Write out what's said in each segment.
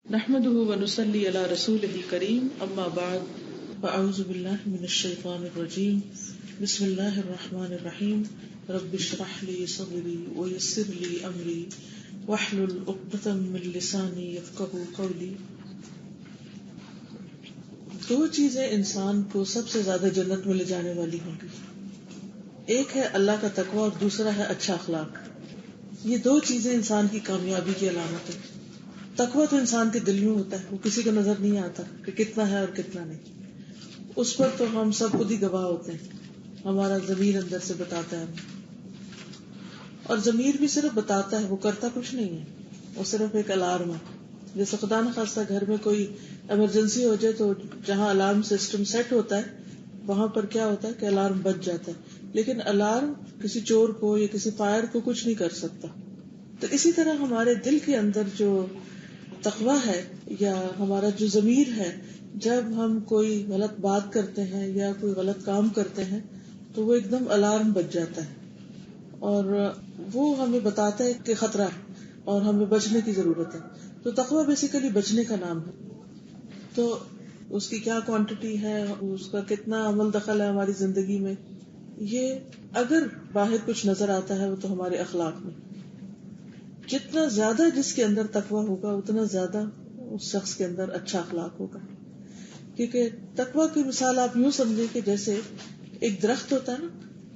نحمده ونصلي على رسوله الكريم اما بعد فاعوذ بالله من الشيطان الرجيم بسم الله الرحمن الرحيم رب اشرح لي صدري ويسر لي امري واحلل عقدة من لساني يفقهوا قولي. دو چیزیں انسان کو سب سے زیادہ جنت میں لے جانے والی ہوں گی. ایک ہے اللہ کا تقوی اور دوسرا ہے اچھا اخلاق. یہ دو چیزیں انسان کی کامیابی کی علامت ہے. تقوی تو انسان کے دل میں ہوتا ہے, وہ کسی کو نظر نہیں آتا کہ کتنا ہے اور کتنا نہیں. اس پر تو ہم سب خود ہی گواہ ہوتے ہیں, ہمارا ضمیر اندر سے بتاتا ہے. اور ضمیر بھی صرف بتاتا ہے, وہ کرتا کچھ نہیں ہے, وہ صرف ایک الارم ہے. جیسے خدا نخواستہ گھر میں کوئی ایمرجنسی ہو جائے تو جہاں الارم سسٹم سیٹ ہوتا ہے وہاں پر کیا ہوتا ہے کہ الارم بج جاتا ہے, لیکن الارم کسی چور کو یا کسی فائر کو کچھ نہیں کر سکتا. تو اسی طرح ہمارے دل کے اندر جو تقوی ہے یا ہمارا جو ضمیر ہے, جب ہم کوئی غلط بات کرتے ہیں یا کوئی غلط کام کرتے ہیں تو وہ ایک دم الارم بج جاتا ہے اور وہ ہمیں بتاتا ہے کہ خطرہ ہے اور ہمیں بچنے کی ضرورت ہے. تو تقوی بیسیکلی بچنے کا نام ہے. تو اس کی کیا کوانٹٹی ہے, اس کا کتنا عمل دخل ہے ہماری زندگی میں, یہ اگر باہر کچھ نظر آتا ہے وہ تو ہمارے اخلاق میں. جتنا زیادہ جس کے اندر تقوی ہوگا اتنا زیادہ اس شخص کے اندر اچھا اخلاق ہوگا. کیونکہ تقوی کی مثال آپ یوں سمجھیں کہ جیسے ایک درخت ہوتا ہے نا,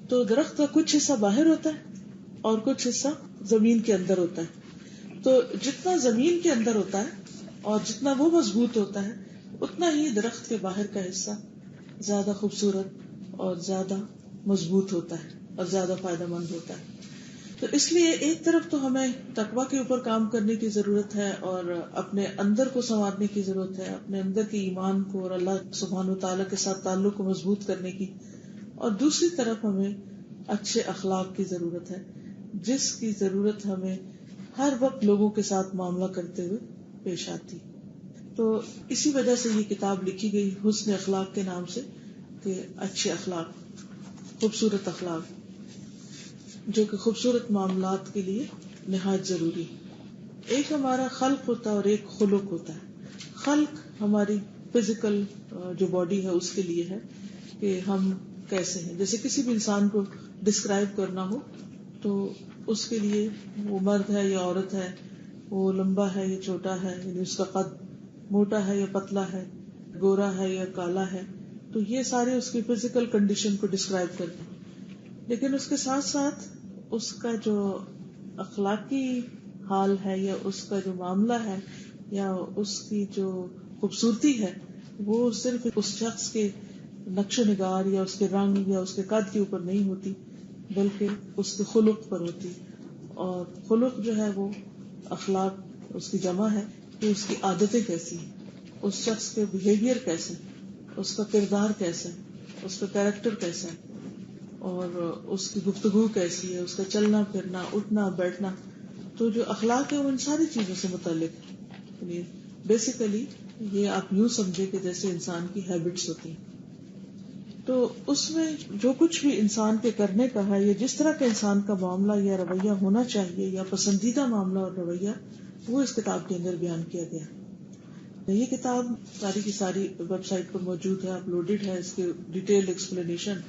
تو درخت کا کچھ حصہ باہر ہوتا ہے اور کچھ حصہ زمین کے اندر ہوتا ہے. تو جتنا زمین کے اندر ہوتا ہے اور جتنا وہ مضبوط ہوتا ہے اتنا ہی درخت کے باہر کا حصہ زیادہ خوبصورت اور زیادہ مضبوط ہوتا ہے اور زیادہ فائدہ مند ہوتا ہے. تو اس لیے ایک طرف تو ہمیں تقوی کے اوپر کام کرنے کی ضرورت ہے اور اپنے اندر کو سنوارنے کی ضرورت ہے, اپنے اندر کے ایمان کو اور اللہ سبحانہ وتعالیٰ کے ساتھ تعلق کو مضبوط کرنے کی. اور دوسری طرف ہمیں اچھے اخلاق کی ضرورت ہے, جس کی ضرورت ہمیں ہر وقت لوگوں کے ساتھ معاملہ کرتے ہوئے پیش آتی. تو اسی وجہ سے یہ کتاب لکھی گئی حسن اخلاق کے نام سے, کہ اچھے اخلاق, خوبصورت اخلاق, جو کہ خوبصورت معاملات کے لیے نہایت ضروری. ایک ہمارا خلق ہوتا ہے اور ایک خلق ہوتا ہے. خلق ہماری فزیکل جو باڈی ہے اس کے لیے ہے کہ ہم کیسے ہیں. جیسے کسی بھی انسان کو ڈسکرائب کرنا ہو تو اس کے لیے وہ مرد ہے یا عورت ہے, وہ لمبا ہے یا چھوٹا ہے, یعنی اس کا قد موٹا ہے یا پتلا ہے, گورا ہے یا کالا ہے, تو یہ سارے اس کی فزیکل کنڈیشن کو ڈسکرائب کرتے ہیں. لیکن اس کے ساتھ ساتھ اس کا جو اخلاقی حال ہے یا اس کا جو معاملہ ہے یا اس کی جو خوبصورتی ہے وہ صرف اس شخص کے نقش و نگار یا اس کے رنگ یا اس کے قد کے اوپر نہیں ہوتی, بلکہ اس کے خلق پر ہوتی. اور خلق جو ہے وہ اخلاق اس کی جمع ہے کہ اس کی عادتیں کیسی ہیں, اس شخص کے بیہیویئر کیسے, اس کا کردار کیسا ہے, اس کا کیریکٹر کیسا ہے, اور اس کی گفتگو کیسی ہے, اس کا چلنا پھرنا, اٹھنا بیٹھنا. تو جو اخلاق ہے وہ ان ساری چیزوں سے متعلق ہے. یعنی بیسیکلی یہ آپ یوں سمجھے کہ جیسے انسان کی ہیبٹس ہوتی ہیں. تو اس میں جو کچھ بھی انسان کے کرنے کا ہے یا جس طرح کا انسان کا معاملہ یا رویہ ہونا چاہیے یا پسندیدہ معاملہ اور رویہ, وہ اس کتاب کے اندر بیان کیا گیا. یہ کتاب ساری کی ساری ویب سائٹ پر موجود ہے, اپلوڈیڈ ہے, اس کے ڈیٹیل ایکسپلینیشن.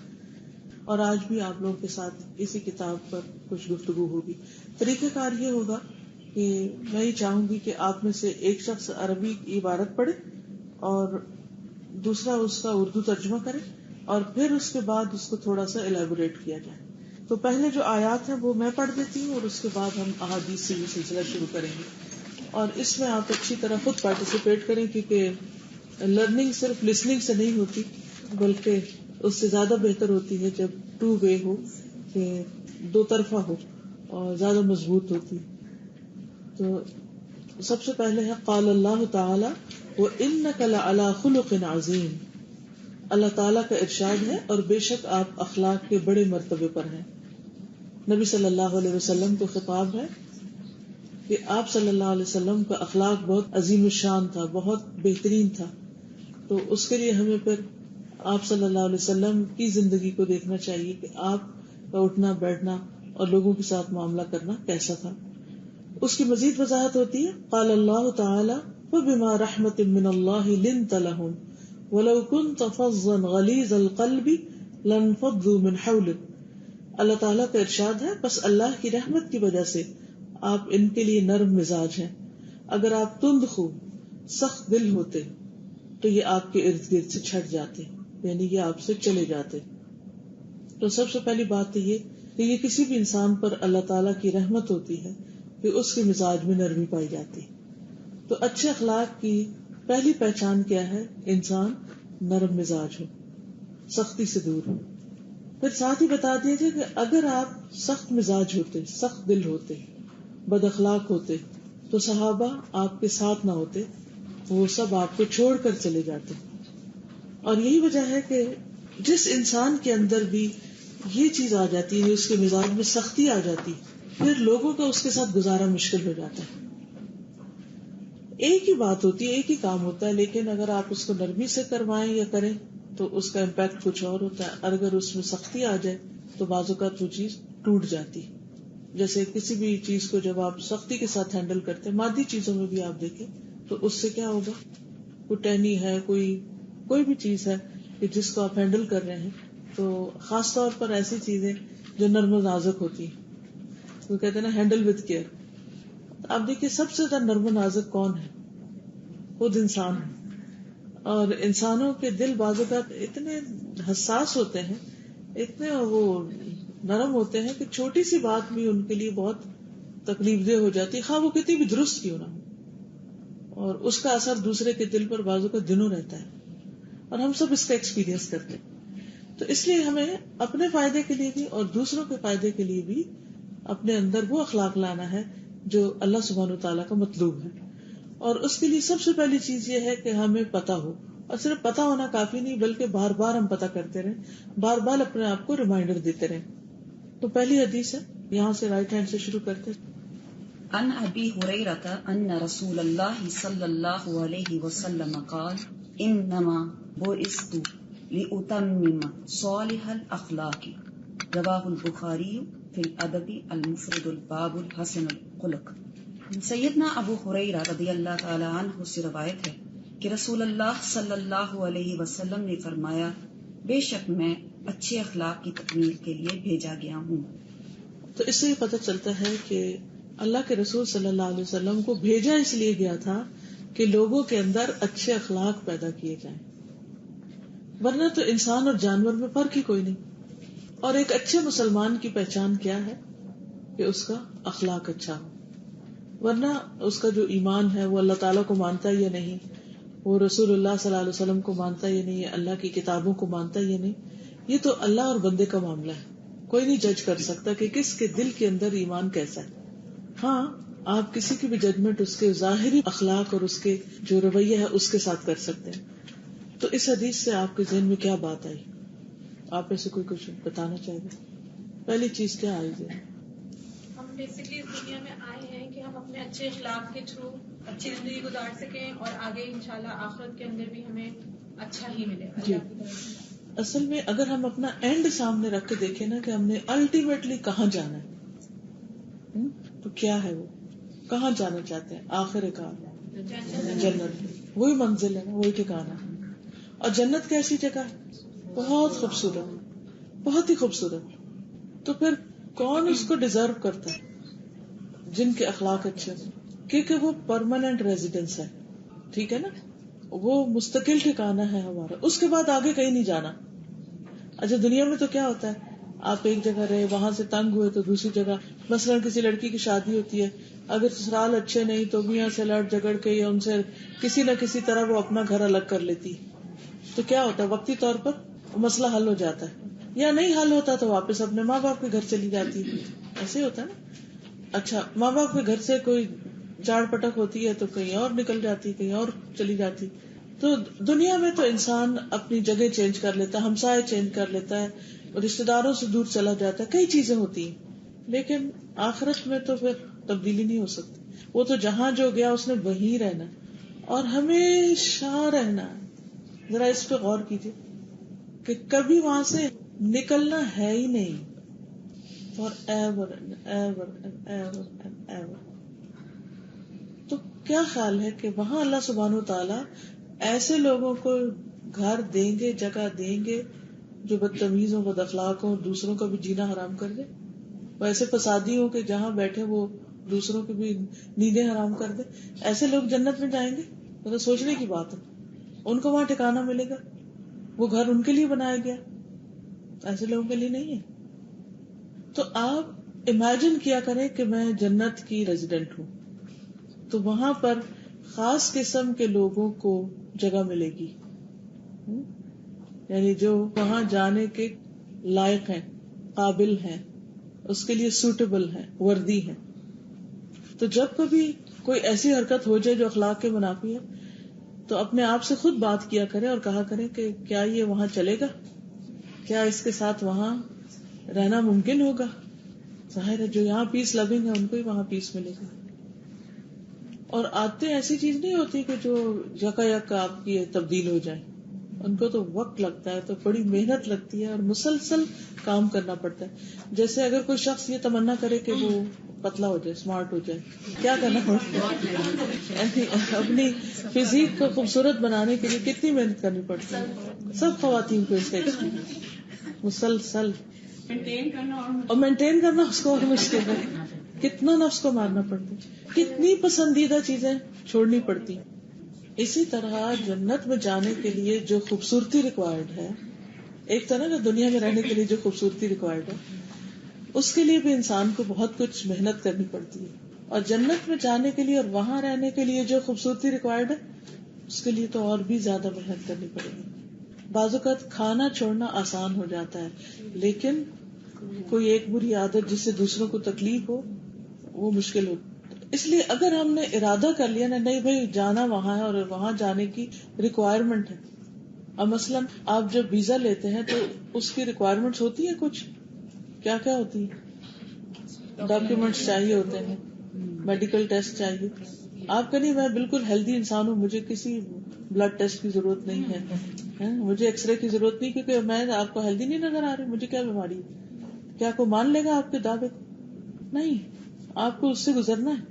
اور آج بھی آپ لوگوں کے ساتھ اسی کتاب پر کچھ گفتگو ہوگی. طریقہ کار یہ ہوگا کہ میں یہ چاہوں گی کہ آپ میں سے ایک شخص عربی کی عبارت پڑھے اور دوسرا اس کا اردو ترجمہ کرے, اور پھر اس کے بعد اس کو تھوڑا سا الیبوریٹ کیا جائے. تو پہلے جو آیات ہیں وہ میں پڑھ دیتی ہوں اور اس کے بعد ہم احادیث سے یہ سلسلہ شروع کریں گے. اور اس میں آپ اچھی طرح خود پارٹیسپیٹ کریں, کیونکہ لرننگ صرف لسننگ سے نہیں ہوتی بلکہ اس سے زیادہ بہتر ہوتی ہے جب ٹو وے ہو, کہ دو طرفہ ہو, اور زیادہ مضبوط ہوتی. تو سب سے پہلے ہے قال اللہ تعالی وَإِنَّكَ لَعَلَى خُلُقٍ عَظِيمٍ. اللہ تعالیٰ کا ارشاد ہے اور بے شک آپ اخلاق کے بڑے مرتبے پر ہیں. نبی صلی اللہ علیہ وسلم کو خطاب ہے کہ آپ صلی اللہ علیہ وسلم کا اخلاق بہت عظیم الشان تھا, بہت بہترین تھا. تو اس کے لیے ہمیں پھر آپ صلی اللہ علیہ وسلم کی زندگی کو دیکھنا چاہیے کہ آپ کا اٹھنا بیٹھنا اور لوگوں کے ساتھ معاملہ کرنا کیسا تھا. اس کی مزید وضاحت ہوتی ہے قال اللہ تعالی فبما رحمة من الله لنت لهم ولو كنت فظا غليظ القلب لانفضوا من حولك. اللہ تعالیٰ کا ارشاد ہے بس اللہ کی رحمت کی وجہ سے آپ ان کے لیے نرم مزاج ہیں. اگر آپ تند خو سخت دل ہوتے تو یہ آپ کے ارد گرد سے چھٹ جاتے، یعنی یہ آپ سے چلے جاتے. تو سب سے پہلی بات تو یہ کہ یہ کسی بھی انسان پر اللہ تعالیٰ کی رحمت ہوتی ہے کہ اس کے مزاج میں نرمی پائی جاتی. تو اچھے اخلاق کی پہلی پہچان کیا ہے؟ انسان نرم مزاج ہو، سختی سے دور ہو. پھر ساتھ ہی بتا دیجیے کہ اگر آپ سخت مزاج ہوتے، سخت دل ہوتے، بد اخلاق ہوتے تو صحابہ آپ کے ساتھ نہ ہوتے، وہ سب آپ کو چھوڑ کر چلے جاتے. اور یہی وجہ ہے کہ جس انسان کے اندر بھی یہ چیز آ جاتی ہے، اس کے مزاج میں سختی آ جاتی، پھر لوگوں کا اس کے ساتھ گزارا مشکل ہو جاتا ہے. ایک ہی بات ہوتی ہے، ایک ہی کام ہوتا ہے، لیکن اگر آپ اس کو نرمی سے کروائیں یا کریں تو اس کا امپیکٹ کچھ اور ہوتا ہے. اور اگر اس میں سختی آ جائے تو بعض اوقات وہ چیز ٹوٹ جاتی. جیسے کسی بھی چیز کو جب آپ سختی کے ساتھ ہینڈل کرتے ہیں، مادی چیزوں میں بھی آپ دیکھیں تو اس سے کیا ہوگا، کوئی ٹہنی ہے، کوئی بھی چیز ہے کہ جس کو آپ ہینڈل کر رہے ہیں، تو خاص طور پر ایسی چیزیں جو نرم و نازک ہوتی ہیں، وہ کہتے ہیں نا ہینڈل وتھ کیئر. آپ دیکھیے سب سے زیادہ نرم و نازک کون ہے؟ خود انسان ہے. اور انسانوں کے دل بعض اوقات اتنے حساس ہوتے ہیں، اتنے وہ نرم ہوتے ہیں کہ چھوٹی سی بات بھی ان کے لیے بہت تکلیف دہ ہو جاتی ہے، خواہ وہ کتنی بھی درست کیوں نہ ہو، اور اس کا اثر دوسرے کے دل پر بعض اوقات دنوں رہتا ہے. اور ہم سب اس کا ایکسپیرینس کرتے ہیں. تو اس لیے ہمیں اپنے فائدے کے لیے بھی اور دوسروں کے فائدے کے لیے بھی اپنے اندر وہ اخلاق لانا ہے جو اللہ سبحانہ وتعالیٰ کا مطلوب ہے. اور اس کے لیے سب سے پہلی چیز یہ ہے کہ ہمیں پتا ہو، اور صرف پتا ہونا کافی نہیں بلکہ بار بار ہم پتا کرتے رہیں، بار بار اپنے آپ کو ریمائنڈر دیتے رہیں. تو پہلی حدیث ہے، یہاں سے رائٹ ہینڈ سے شروع کرتے. عن ابی ہریرہ ان رسول اللہ صلی اللہ علیہ وسلم قال انما بعثت لاتمم صالح الاخلاق رواہ البخاری فی الادب المفرد الباب الحسن الخلق. سیدنا ابو ہریرہ رضی اللہ تعالی عنہ سے روایت ہے کہ رسول اللہ صلی اللہ علیہ وسلم نے فرمایا، بے شک میں اچھے اخلاق کی تکمیل کے لیے بھیجا گیا ہوں. تو اس سے یہ پتہ چلتا ہے کہ اللہ کے رسول صلی اللہ علیہ وسلم کو بھیجا اس لیے گیا تھا کہ لوگوں کے اندر اچھے اخلاق پیدا کیے جائیں، ورنہ تو انسان اور جانور میں فرق ہی کوئی نہیں. اور ایک اچھے مسلمان کی پہچان کیا ہے کہ اس کا اخلاق اچھا ہو، ورنہ اس کا جو ایمان ہے وہ اللہ تعالیٰ کو مانتا ہے یا نہیں، وہ رسول اللہ صلی اللہ علیہ وسلم کو مانتا ہے یا نہیں، اللہ کی کتابوں کو مانتا ہے یا نہیں، یہ تو اللہ اور بندے کا معاملہ ہے. کوئی نہیں جج کر سکتا کہ کس کے دل کے اندر ایمان کیسا ہے. ہاں آپ کسی کی بھی ججمنٹ اس کے ظاہری اخلاق اور اس کے جو رویہ ہے اس کے ساتھ کر سکتے ہیں. تو اس حدیث سے آپ کے ذہن میں کیا بات آئی؟ آپ میں سے کوئی کچھ بتانا چاہے گا؟ پہلی چیز کیا آئی ذہن؟ ہم بیسکلی اس دنیا میں آئے ہیں کہ ہم اپنے اچھے اخلاق کے تھرو اچھی زندگی گزار سکیں اور آگے انشاءاللہ آخرت کے اندر بھی ہمیں اچھا ہی ملے اللہ کی طرف سے. اصل میں اگر ہم اپنا اینڈ سامنے رکھ کے دیکھیں نا کہ ہم نے الٹیمیٹلی کہاں جانا ہے، تو کیا ہے وہ، کہاں جانا چاہتے ہیں؟ آخر کار جنت. وہی منزل ہے، وہی ٹھکانا ہے. اور جنت کیسی جگہ ہے؟ بہت خوبصورت، بہت ہی خوبصورت. تو پھر کون اس کو ڈیزرو کرتا ہے؟ جن کے اخلاق اچھے ہیں، کیونکہ وہ پرماننٹ ریزیڈنس ہے. ٹھیک ہے نا، وہ مستقل ٹھکانا ہے ہمارا، اس کے بعد آگے کہیں نہیں جانا. اچھا دنیا میں تو کیا ہوتا ہے، آپ ایک جگہ رہے، وہاں سے تنگ ہوئے تو دوسری جگہ، مثلا کسی لڑکی کی شادی ہوتی ہے، اگر سسرال اچھے نہیں تو میاں سے لڑ جھگڑ کے یا ان سے کسی نہ کسی طرح وہ اپنا گھر الگ کر لیتی. تو کیا ہوتا ہے، وقتی طور پر مسئلہ حل ہو جاتا ہے، یا نہیں حل ہوتا تو واپس اپنے ماں باپ کے گھر چلی جاتی. ایسے ہوتا ہے نا. اچھا ماں باپ کے گھر سے کوئی چاڑ پٹک ہوتی ہے تو کہیں اور نکل جاتی، کہیں اور چلی جاتی. تو دنیا میں تو انسان اپنی جگہ چینج کر لیتا ہے، ہمسائے چینج کر لیتا ہے، رشتے داروں سے دور چلا جاتا ہے، کئی چیزیں ہوتی ہیں. لیکن آخرت میں تو پھر تبدیلی نہیں ہو سکتی. وہ تو جہاں جو گیا اس نے وہیں رہنا اور ہمیشہ رہنا. ذرا اس پہ غور کیجیے کہ کبھی وہاں سے نکلنا ہے ہی نہیں، for ever and ever and ever and ever. تو کیا خیال ہے کہ وہاں اللہ سبحانہ و تعالیٰ ایسے لوگوں کو گھر دیں گے، جگہ دیں گے جو بدتمیز ہوں، بد اخلاق ہوں، دوسروں کا بھی جینا حرام کر دے؟ وہ ایسے فسادی ہوں کہ جہاں بیٹھے وہ دوسروں کی بھی نیندیں حرام کر دے؟ ایسے لوگ جنت میں جائیں گے؟ مطلب سوچنے کی بات ہے. ان کو وہاں ٹھکانہ ملے گا؟ وہ گھر ان کے لیے بنایا گیا، ایسے لوگوں کے لیے نہیں ہے. تو آپ امیجن کیا کریں کہ میں جنت کی ریزیڈنٹ ہوں، تو وہاں پر خاص قسم کے لوگوں کو جگہ ملے گی، یعنی جو وہاں جانے کے لائق ہیں، قابل ہیں، اس کے لیے سوٹیبل ہیں، وردی ہیں. تو جب کبھی کوئی ایسی حرکت ہو جائے جو اخلاق کے منافی ہے تو اپنے آپ سے خود بات کیا کرے اور کہا کرے کہ کیا یہ وہاں چلے گا، کیا اس کے ساتھ وہاں رہنا ممکن ہوگا. ظاہر ہے جو یہاں پیس لونگ ہے ان کو ہی وہاں پیس ملے گا. اور عادتیں ایسی چیز نہیں ہوتی کہ جو یکا یک آپ کی تبدیل ہو جائے، ان کو تو وقت لگتا ہے، تو بڑی محنت لگتی ہے اور مسلسل کام کرنا پڑتا ہے. جیسے اگر کوئی شخص یہ تمنا کرے کہ وہ پتلا ہو جائے، اسمارٹ ہو جائے، کیا کرنا پڑتا ہے؟ اپنی فزیک کو خوبصورت بنانے کے لیے کتنی محنت کرنی پڑتی ہے. سب خواتین کو اس کا ایکسپیرینس، مسلسل اور مینٹین کرنا اس کو اور مشکل ہے. کتنا نفس کو مارنا پڑتا ہے، کتنی پسندیدہ چیزیں چھوڑنی پڑتی. اسی طرح جنت میں جانے کے لیے جو خوبصورتی ریکوائرڈ ہے، ایک طرح کا دنیا میں رہنے کے لیے جو خوبصورتی ریکوائرڈ ہے، اس کے لیے بھی انسان کو بہت کچھ محنت کرنی پڑتی ہے. اور جنت میں جانے کے لیے اور وہاں رہنے کے لیے جو خوبصورتی ریکوائرڈ ہے، اس کے لیے تو اور بھی زیادہ محنت کرنی پڑے گی. بعض اوقات کھانا چھوڑنا آسان ہو جاتا ہے، لیکن کوئی ایک بری عادت جس سے دوسروں کو تکلیف ہو وہ مشکل ہو. اس لیے اگر ہم نے ارادہ کر لیا نا، نہیں بھائی جانا وہاں ہے اور وہاں جانے کی ریکوائرمنٹ ہے. اب مثلاً آپ جب ویزا لیتے ہیں تو اس کی ریکوائرمنٹس ہوتی ہے، کچھ کیا کیا ہوتی ہے؟ ڈاکیومنٹس چاہیے ہوتے ہیں، میڈیکل ٹیسٹ چاہیے. آپ کہیں میں بالکل ہیلدی انسان ہوں، مجھے کسی بلڈ ٹیسٹ کی ضرورت نہیں ہے، مجھے ایکس رے کی ضرورت نہیں، کیونکہ میں آپ کو ہیلدی نہیں نظر آ رہی، مجھے کیا بیماری ہے. کیا کوئی مان لے گا آپ کے دعوے کو؟ نہیں، آپ کو اس سے گزرنا ہے.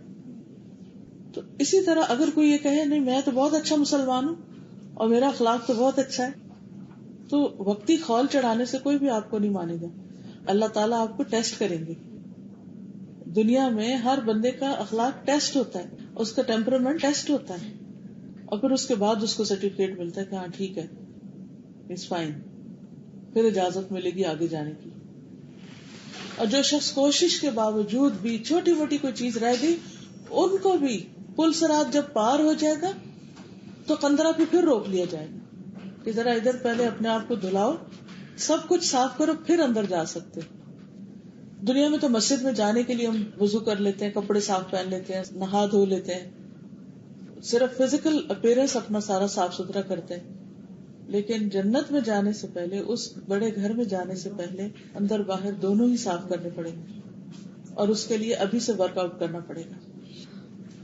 تو اسی طرح اگر کوئی یہ کہے نہیں میں تو بہت اچھا مسلمان ہوں اور میرا اخلاق تو بہت اچھا ہے، تو وقتی خول چڑھانے سے کوئی بھی آپ کو نہیں مانے گا. اللہ تعالیٰ آپ کو ٹیسٹ کریں گے. دنیا میں ہر بندے کا اخلاق ٹیسٹ ہوتا ہے، اس کا ٹیمپرامنٹ ٹیسٹ ہوتا ہے، اور پھر اس کے بعد اس کو سرٹیفکیٹ ملتا ہے کہ ہاں ٹھیک ہے، اٹس فائن، پھر اجازت ملے گی آگے جانے کی. اور جو شخص کوشش کے باوجود بھی چھوٹی موٹی کوئی چیز رہ گئی، ان کو بھی پل سرات جب پار ہو جائے گا تو قنطرہ پہ پھر روک لیا جائے گا کہ ذرا ادھر پہلے اپنے آپ کو دھلاؤ، سب کچھ صاف کرو پھر اندر جا سکتے. دنیا میں تو مسجد میں جانے کے لیے ہم وضو کر لیتے ہیں، کپڑے صاف پہن لیتے ہیں، نہا دھو لیتے ہیں، صرف فزیکل اپیرنس اپنا سارا صاف ستھرا کرتے ہیں. لیکن جنت میں جانے سے پہلے، اس بڑے گھر میں جانے سے پہلے اندر باہر دونوں ہی صاف کرنے پڑیں گے، اور اس کے لیے ابھی سے ورک آؤٹ کرنا پڑے گا.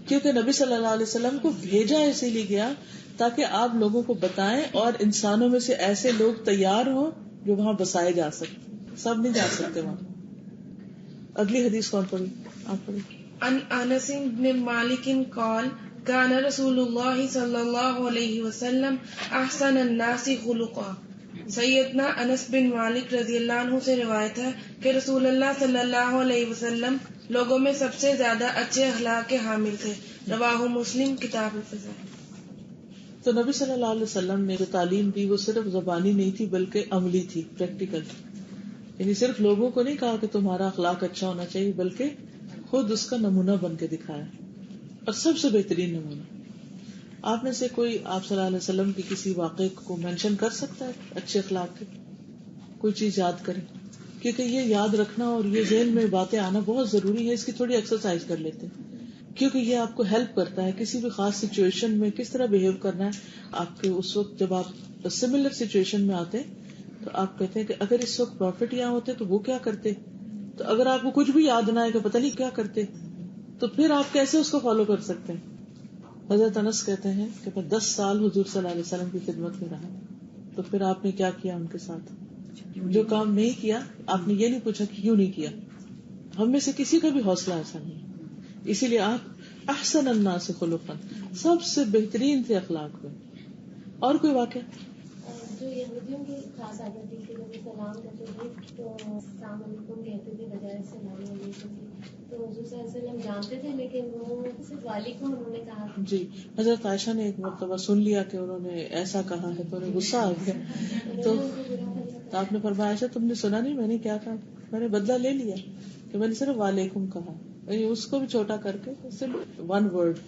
کیونکہ نبی صلی اللہ علیہ وسلم کو بھیجا اسی لیے گیا تاکہ آپ لوگوں کو بتائیں اور انسانوں میں سے ایسے لوگ تیار ہوں جو وہاں بسائے جا سکتے. سب نہیں جا سکتے وہاں. اگلی حدیث کون پڑھی؟ آپ پڑھی. عن انس بن مالک قال كان رسول الله صلی اللہ علیہ وسلم احسن الناس خلقا. سیدنا انس بن مالک رضی اللہ عنہ سے روایت ہے کہ رسول اللہ صلی اللہ علیہ وسلم لوگوں میں سب سے زیادہ اچھے اخلاق کے حامل تھے. رواہ مسلم کتاب الفضائل. تو نبی صلی اللہ علیہ وسلم نے جو تعلیم دی وہ صرف زبانی نہیں تھی بلکہ عملی تھی، پریکٹیکل. یعنی صرف لوگوں کو نہیں کہا کہ تمہارا اخلاق اچھا ہونا چاہیے، بلکہ خود اس کا نمونہ بن کے دکھایا، اور سب سے بہترین نمونہ. آپ میں سے کوئی آپ صلی اللہ علیہ وسلم کی کسی واقعے کو مینشن کر سکتا ہے اچھے اخلاق کے؟ کوئی چیز یاد کرے، کیونکہ یہ یاد رکھنا اور یہ ذہن میں باتیں آنا بہت ضروری ہے. اس کی تھوڑی ایکسرسائز کر لیتے ہیں کیونکہ یہ آپ کو ہیلپ کرتا ہے کسی بھی خاص سچویشن میں کس طرح بہیو کرنا ہے. آپ کے اس وقت جب آپ سملر سچویشن میں آتے تو آپ کہتے ہیں کہ اگر اس وقت پروفٹ یہاں ہوتے تو وہ کیا کرتے. تو اگر آپ کو کچھ بھی یاد نہ آئے کہ پتہ نہیں کیا کرتے، تو پھر آپ کیسے اس کو فالو کر سکتے ہیں. حضرت انس کہتے ہیں کہ میں 10 سال حضور صلی اللہ علیہ وسلم کی خدمت میں رہا، تو پھر آپ نے کیا کیا ان کے ساتھ؟ جو کام نہیں کیا آپ نے یہ نہیں پوچھا کہ کیوں نہیں کیا. ہم میں سے کسی کا بھی حوصلہ ایسا نہیں. اسی لیے آپ احسن الناس خلقا، سب سے بہترین تھے اخلاق میں. اور کوئی واقعہ؟ جو یہودیوں کی خاص عادت تھی کہ جب وہ سلام کرتے تھے تو السلام علیکم کہتے تھے بجائے السلام علیکم. تو حضور صلی اللہ علیہ وسلم جانتے تھے لیکن وہ صرف وعلیکم انہوں نے کہا. جی، حضرت عائشہ نے ایک مرتبہ سن لیا کہ انہوں نے ایسا کہا ہے تو انہیں غصہ آ گیا. تو آپ نے فرمایا عائشہ تم نے سنا نہیں میں نے کیا کہا؟ میں نے بدلہ لے لیا کہ میں نے صرف وعلیکم کہا، اس کو بھی چھوٹا کر کے صرف ون ورڈ.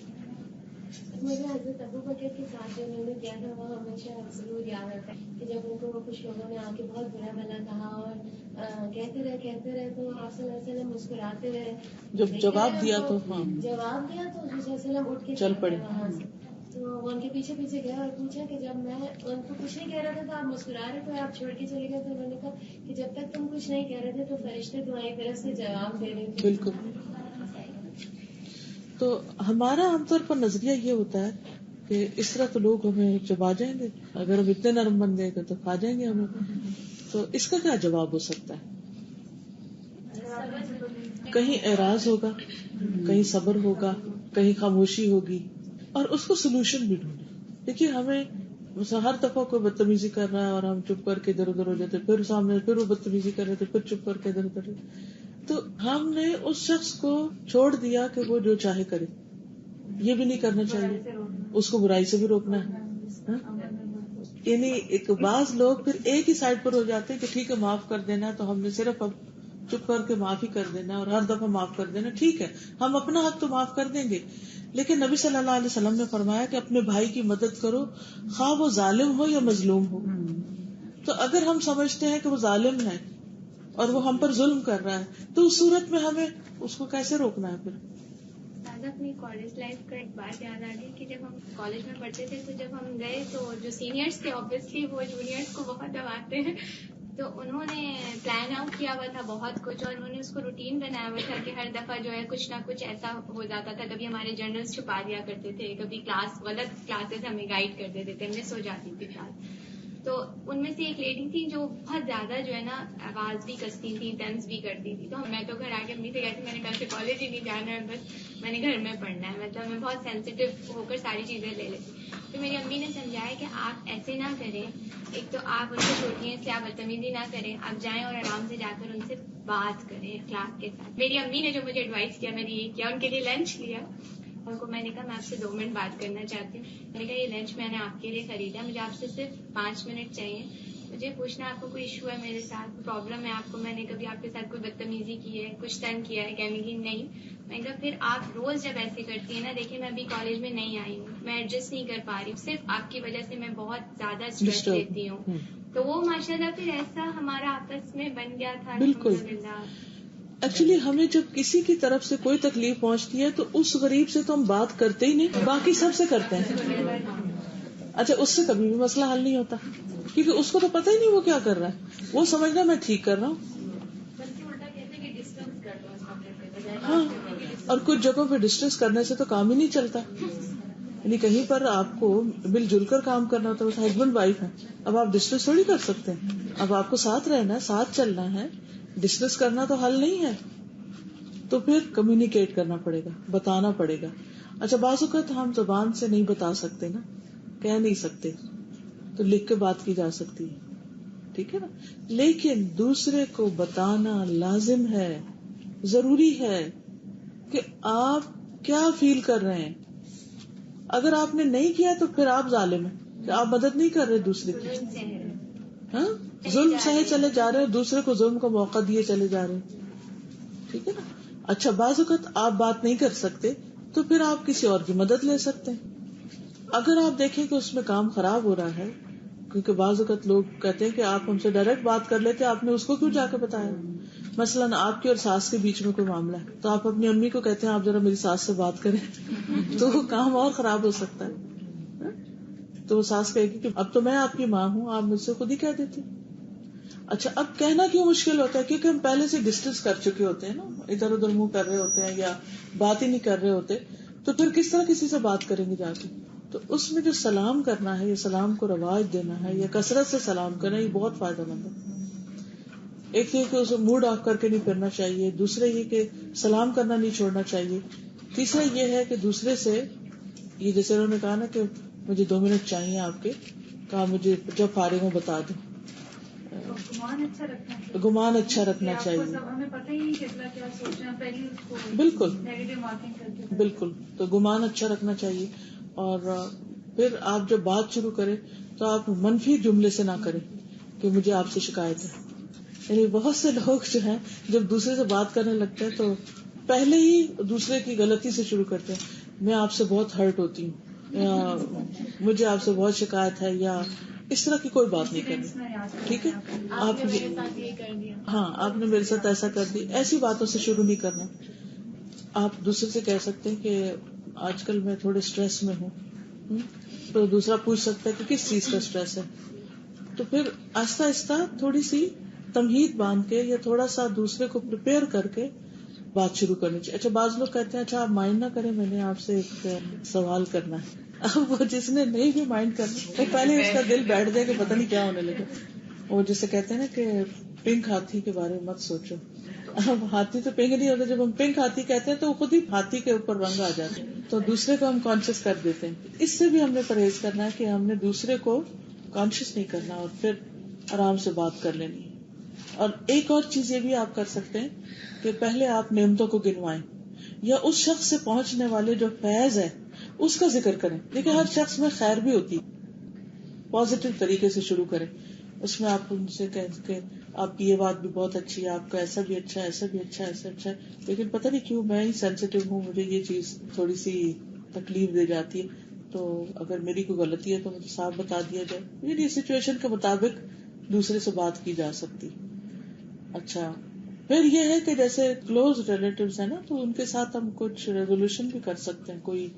مجھے حضرت ابو بکر کے ساتھ جو انہوں نے کیا تھا وہ ہمیشہ ضرور یاد آتا ہے کہ جب ان کو کچھ لوگوں نے آ کے بہت برا بھلا کہا اور کہتے رہے تو آپ صلی اللہ علیہ وسلم مسکراتے رہے. جب جواب دیا تو جواب دیا تو حضور صلی اللہ علیہ وسلم اٹھ کے چل پڑے وہاں سے. تو وہ ان کے پیچھے گئے اور پوچھا کہ جب میں ان کو کچھ نہیں کہہ رہا تھا تو آپ مسکرا رہے تھے، آپ چھوڑ کے چلے گئے. تو انہوں نے کہا کہ جب تک تم کچھ نہیں کہہ رہے تھے تو فرشتے تمہاری طرف سے جواب دے رہے تھے. بالکل. تو ہمارا عام طور پر نظریہ یہ ہوتا ہے کہ اس طرح تو لوگ ہمیں چبا جائیں گے، اگر ہم اتنے نرم بندے گے تو کھا جائیں گے ہمیں. تو اس کا کیا جواب ہو سکتا ہے؟ کہیں اعراض ہوگا، کہیں صبر ہوگا، کہیں خاموشی ہوگی، اور اس کو سولوشن بھی ڈھونڈے. دیکھیے ہمیں ہر دفعہ کوئی بدتمیزی کر رہا ہے اور ہم چپ کر کے ادھر ادھر ہو جاتے، پھر سامنے پھر وہ بدتمیزی کر رہے تھے، پھر چپ کر کے ادھر ادھر. تو ہم نے اس شخص کو چھوڑ دیا کہ وہ جو چاہے کرے. یہ بھی نہیں کرنا چاہیے، اس کو برائی سے بھی روکنا ہے. یعنی ایک بعض لوگ پھر ایک ہی سائڈ پر ہو جاتے ہیں کہ ٹھیک ہے معاف کر دینا، تو ہم نے صرف اب چپ کر کے معافی کر دینا اور ہر دفعہ معاف کر دینا. ٹھیک ہے ہم اپنا حق تو معاف کر دیں گے، لیکن نبی صلی اللہ علیہ وسلم نے فرمایا کہ اپنے بھائی کی مدد کرو خواہ وہ ظالم ہو یا مظلوم ہو. تو اگر ہم سمجھتے ہیں کہ وہ ظالم ہے اور وہ ہم پر ظلم کر رہا ہے تو اس صورت میں ہمیں اس کو کیسے روکنا ہے؟ پھر اپنی کالج لائف کا ایک بات یاد آ رہی کہ جب ہم کالج میں پڑھتے تھے تو جب ہم گئے تو جو سینئرس تھے اوبیسلی وہ جونیئرس کو بہت دباتے ہیں، تو انہوں نے پلان آؤٹ کیا ہوا تھا بہت کچھ، اور انہوں نے اس کو روٹین بنایا ہوا تھا کہ ہر دفعہ جو ہے کچھ نہ کچھ ایسا ہو جاتا تھا. کبھی ہمارے جرنلس چھپا دیا کرتے تھے، کبھی غلط کلاسز ہمیں گائیڈ کر دیتے تھے، مس ہو جاتی تھی کلاس. تو ان میں سے ایک لیڈی تھی جو بہت زیادہ جو ہے نا آواز بھی کستی تھی، ڈانس بھی کرتی تھی. تو میں تو گھر آ کے امی سے کہتی میں نے کل سے کالج ہی نہیں جانا ہے، بس میں نے گھر میں پڑھنا ہے. مطلب میں بہت سینسیٹیو ہو کر ساری چیزیں لے لیتی. تو میری امی نے سمجھایا کہ آپ ایسے نہ کریں، ایک تو آپ ان کو چھوٹی ہیں اس لیے آپ بدتمیزی نہ کریں، آپ جائیں اور آرام سے جا کر ان سے بات کریں اخلاق کے ساتھ. میری امی نے جو مجھے ایڈوائس کیا میں نے یہ کیا، ان کے لیے لنچ لیا. ان کو میں نے کہا میں آپ سے 2 منٹ بات کرنا چاہتی ہوں. میں نے کہا یہ لنچ میں نے آپ کے لیے خریدا، مجھے آپ سے صرف 5 منٹ چاہیے. مجھے پوچھنا آپ کو کوئی ایشو ہے میرے ساتھ، کوئی پرابلم ہے آپ کو، میں نے کبھی آپ کے ساتھ کوئی بدتمیزی کی ہے، کچھ تنگ کیا ہے؟ کہنے کی نہیں. میں نے کہا پھر آپ روز جب ایسے کرتی ہیں نا، دیکھیں میں ابھی کالج میں نہیں آئی ہوں، میں ایڈجسٹ نہیں کر پا رہی ہوں، صرف آپ کی وجہ سے میں بہت زیادہ اسٹریس لیتی ہوں. تو وہ ماشاء اللہ پھر ایسا ہمارا آپس میں بن گیا تھا. بالکل. ایکچولی ہمیں جب کسی کی طرف سے کوئی تکلیف پہنچتی ہے تو اس غریب سے تو ہم بات کرتے ہی نہیں، باقی سب سے کرتے ہیں. اچھا اس سے کبھی بھی مسئلہ حل نہیں ہوتا کیونکہ اس کو تو پتہ ہی نہیں وہ کیا کر رہا ہے، وہ سمجھ رہا ہے میں ٹھیک کر رہا ہوں. ہاں، اور کچھ جگہوں پہ ڈسٹینس کرنے سے تو کام ہی نہیں چلتا. یعنی کہیں پر آپ کو مل جل کر کام کرنا ہوتا ہے، ہسبینڈ وائف ہے، اب آپ ڈسٹینس تھوڑی کر سکتے ہیں. اب آپ کو ساتھ رہنا ہے، ساتھ چلنا ہے، ڈسکس کرنا تو حل نہیں ہے. تو پھر کمیونیکیٹ کرنا پڑے گا، بتانا پڑے گا. اچھا بعض اوقات ہم زبان سے نہیں بتا سکتے نا، کہہ نہیں سکتے، تو لکھ کے بات کی جا سکتی ہے، ٹھیک ہے نا. لیکن دوسرے کو بتانا لازم ہے، ضروری ہے کہ آپ کیا فیل کر رہے ہیں. اگر آپ نے نہیں کیا تو پھر آپ ظالم ہیں کہ آپ مدد نہیں کر رہے دوسرے کی. ہاں ظلم سہے چلے جا رہے ہیں، دوسرے کو ظلم کا موقع دیے چلے جا رہے ہیں، ٹھیک ہے نا. اچھا بعض اوقات آپ بات نہیں کر سکتے تو پھر آپ کسی اور کی مدد لے سکتے ہیں. اگر آپ دیکھیں کہ اس میں کام خراب ہو رہا ہے، کیونکہ بعض اوقات لوگ کہتے ہیں کہ آپ ہم سے ڈائریکٹ بات کر لیتے، آپ نے اس کو کیوں جا کے بتایا. مثلاً آپ کے اور ساس کے بیچ میں کوئی معاملہ ہے تو آپ اپنی امی کو کہتے ہیں آپ ذرا میری ساس سے بات کریں تو وہ کام اور خراب ہو سکتا ہے. تو وہ ساس کہے گی کہ اب تو میں آپ کی ماں ہوں، آپ مجھ سے خود ہی کہہ دیتی. اچھا اب کہنا کیوں مشکل ہوتا ہے؟ کیونکہ ہم پہلے سے ڈسٹینس کر چکے ہوتے ہیں نا، ادھر ادھر منہ کر رہے ہوتے ہیں یا بات ہی نہیں کر رہے ہوتے، تو پھر کس طرح کسی سے بات کریں گے جا کے. تو اس میں جو سلام کرنا ہے یا سلام کو رواج دینا ہے یا کثرت سے سلام کرنا، یہ بہت فائدہ مند ہے. ایک یہ کہ اسے موڈ آف کر کے نہیں پھرنا چاہیے، دوسرے یہ کہ سلام کرنا نہیں چھوڑنا چاہیے. تیسرا یہ ہے کہ دوسرے سے یہ جیسے انہوں نے کہا نا کہ مجھے 2 منٹ چاہیے آپ کے، کہا مجھے جب فارغ ہوں بتا دو. گمان اچھا رکھنا چاہیے. ہمیں پتہ ہی نہیں کتنا کیا سوچ رہے ہیں پہلے اس کو بالکل نیگیٹو مارکنگ کر کے. بالکل. تو گمان اچھا رکھنا چاہیے. اور پھر آپ جب بات شروع کریں تو آپ منفی جملے سے نہ کریں کہ مجھے آپ سے شکایت ہے. یعنی بہت سے لوگ جو ہیں جب دوسرے سے بات کرنے لگتے ہیں تو پہلے ہی دوسرے کی غلطی سے شروع کرتے ہیں. میں آپ سے بہت ہرٹ ہوتی ہوں، یا مجھے آپ سے بہت شکایت ہے، یا اس طرح کی کوئی بات نہیں کرنی. ٹھیک ہے، آپ نے میرے ساتھ یہ کر دیا، ہاں آپ نے میرے ساتھ ایسا کر دی، ایسی باتوں سے شروع نہیں کرنا. آپ دوسرے سے کہہ سکتے ہیں کہ آج کل میں تھوڑے اسٹریس میں ہوں، تو دوسرا پوچھ سکتا ہے کہ کس چیز کا اسٹریس ہے. تو پھر آہستہ آہستہ تھوڑی سی تمہید باندھ کے یا تھوڑا سا دوسرے کو پریپیئر کر کے بات شروع کرنی چاہیے. اچھا بعض لوگ کہتے ہیں اچھا آپ مائنڈ نہ کریں، میں نے آپ سے ایک سوال کرنا ہے. اب وہ جس نے نہیں بھی مائنڈ کرنا وہ پہلے اس کا دل بیٹھ جائے کہ پتہ نہیں کیا ہونے لگا. وہ جسے کہتے ہیں نا کہ پنک ہاتھی کے بارے میں مت سوچو. اب ہاتھی تو پنک نہیں ہوتا، جب ہم پنک ہاتھی کہتے ہیں تو خود ہی ہاتھی کے اوپر رنگ آ جاتے ہیں، تو دوسرے کو ہم کانشیس کر دیتے ہیں. اس سے بھی ہم نے پرہیز کرنا ہے کہ ہم نے دوسرے کو کانشیس نہیں کرنا اور پھر آرام سے بات کر لینی. اور ایک اور چیز یہ بھی آپ کر سکتے ہیں کہ پہلے آپ نعمتوں کو گنوائیں یا اس شخص سے پہنچنے والے جو فیض ہے اس کا ذکر کریں. دیکھیں ہر شخص میں خیر بھی ہوتی، پازیٹیو طریقے سے شروع کریں. اس میں آپ ان سے کہہ کہ آپ کی یہ بات بھی بہت اچھی ہے، آپ کا ایسا بھی اچھا ہے، ایسا بھی اچھا ہے، ایسا اچھا ہے، لیکن پتہ نہیں کیوں میں ہی سینسیٹیو ہوں، مجھے یہ چیز تھوڑی سی تکلیف دے جاتی ہے، تو اگر میری کوئی غلطی ہے تو مجھے صاف بتا دیا جائے. یہ سچویشن کے مطابق دوسرے سے بات کی جا سکتی. اچھا پھر یہ ہے کہ جیسے کلوز ریلیٹیوز ہیں نا، تو ان کے ساتھ ہم کچھ ریزولوشن بھی کر سکتے ہیں، کوئی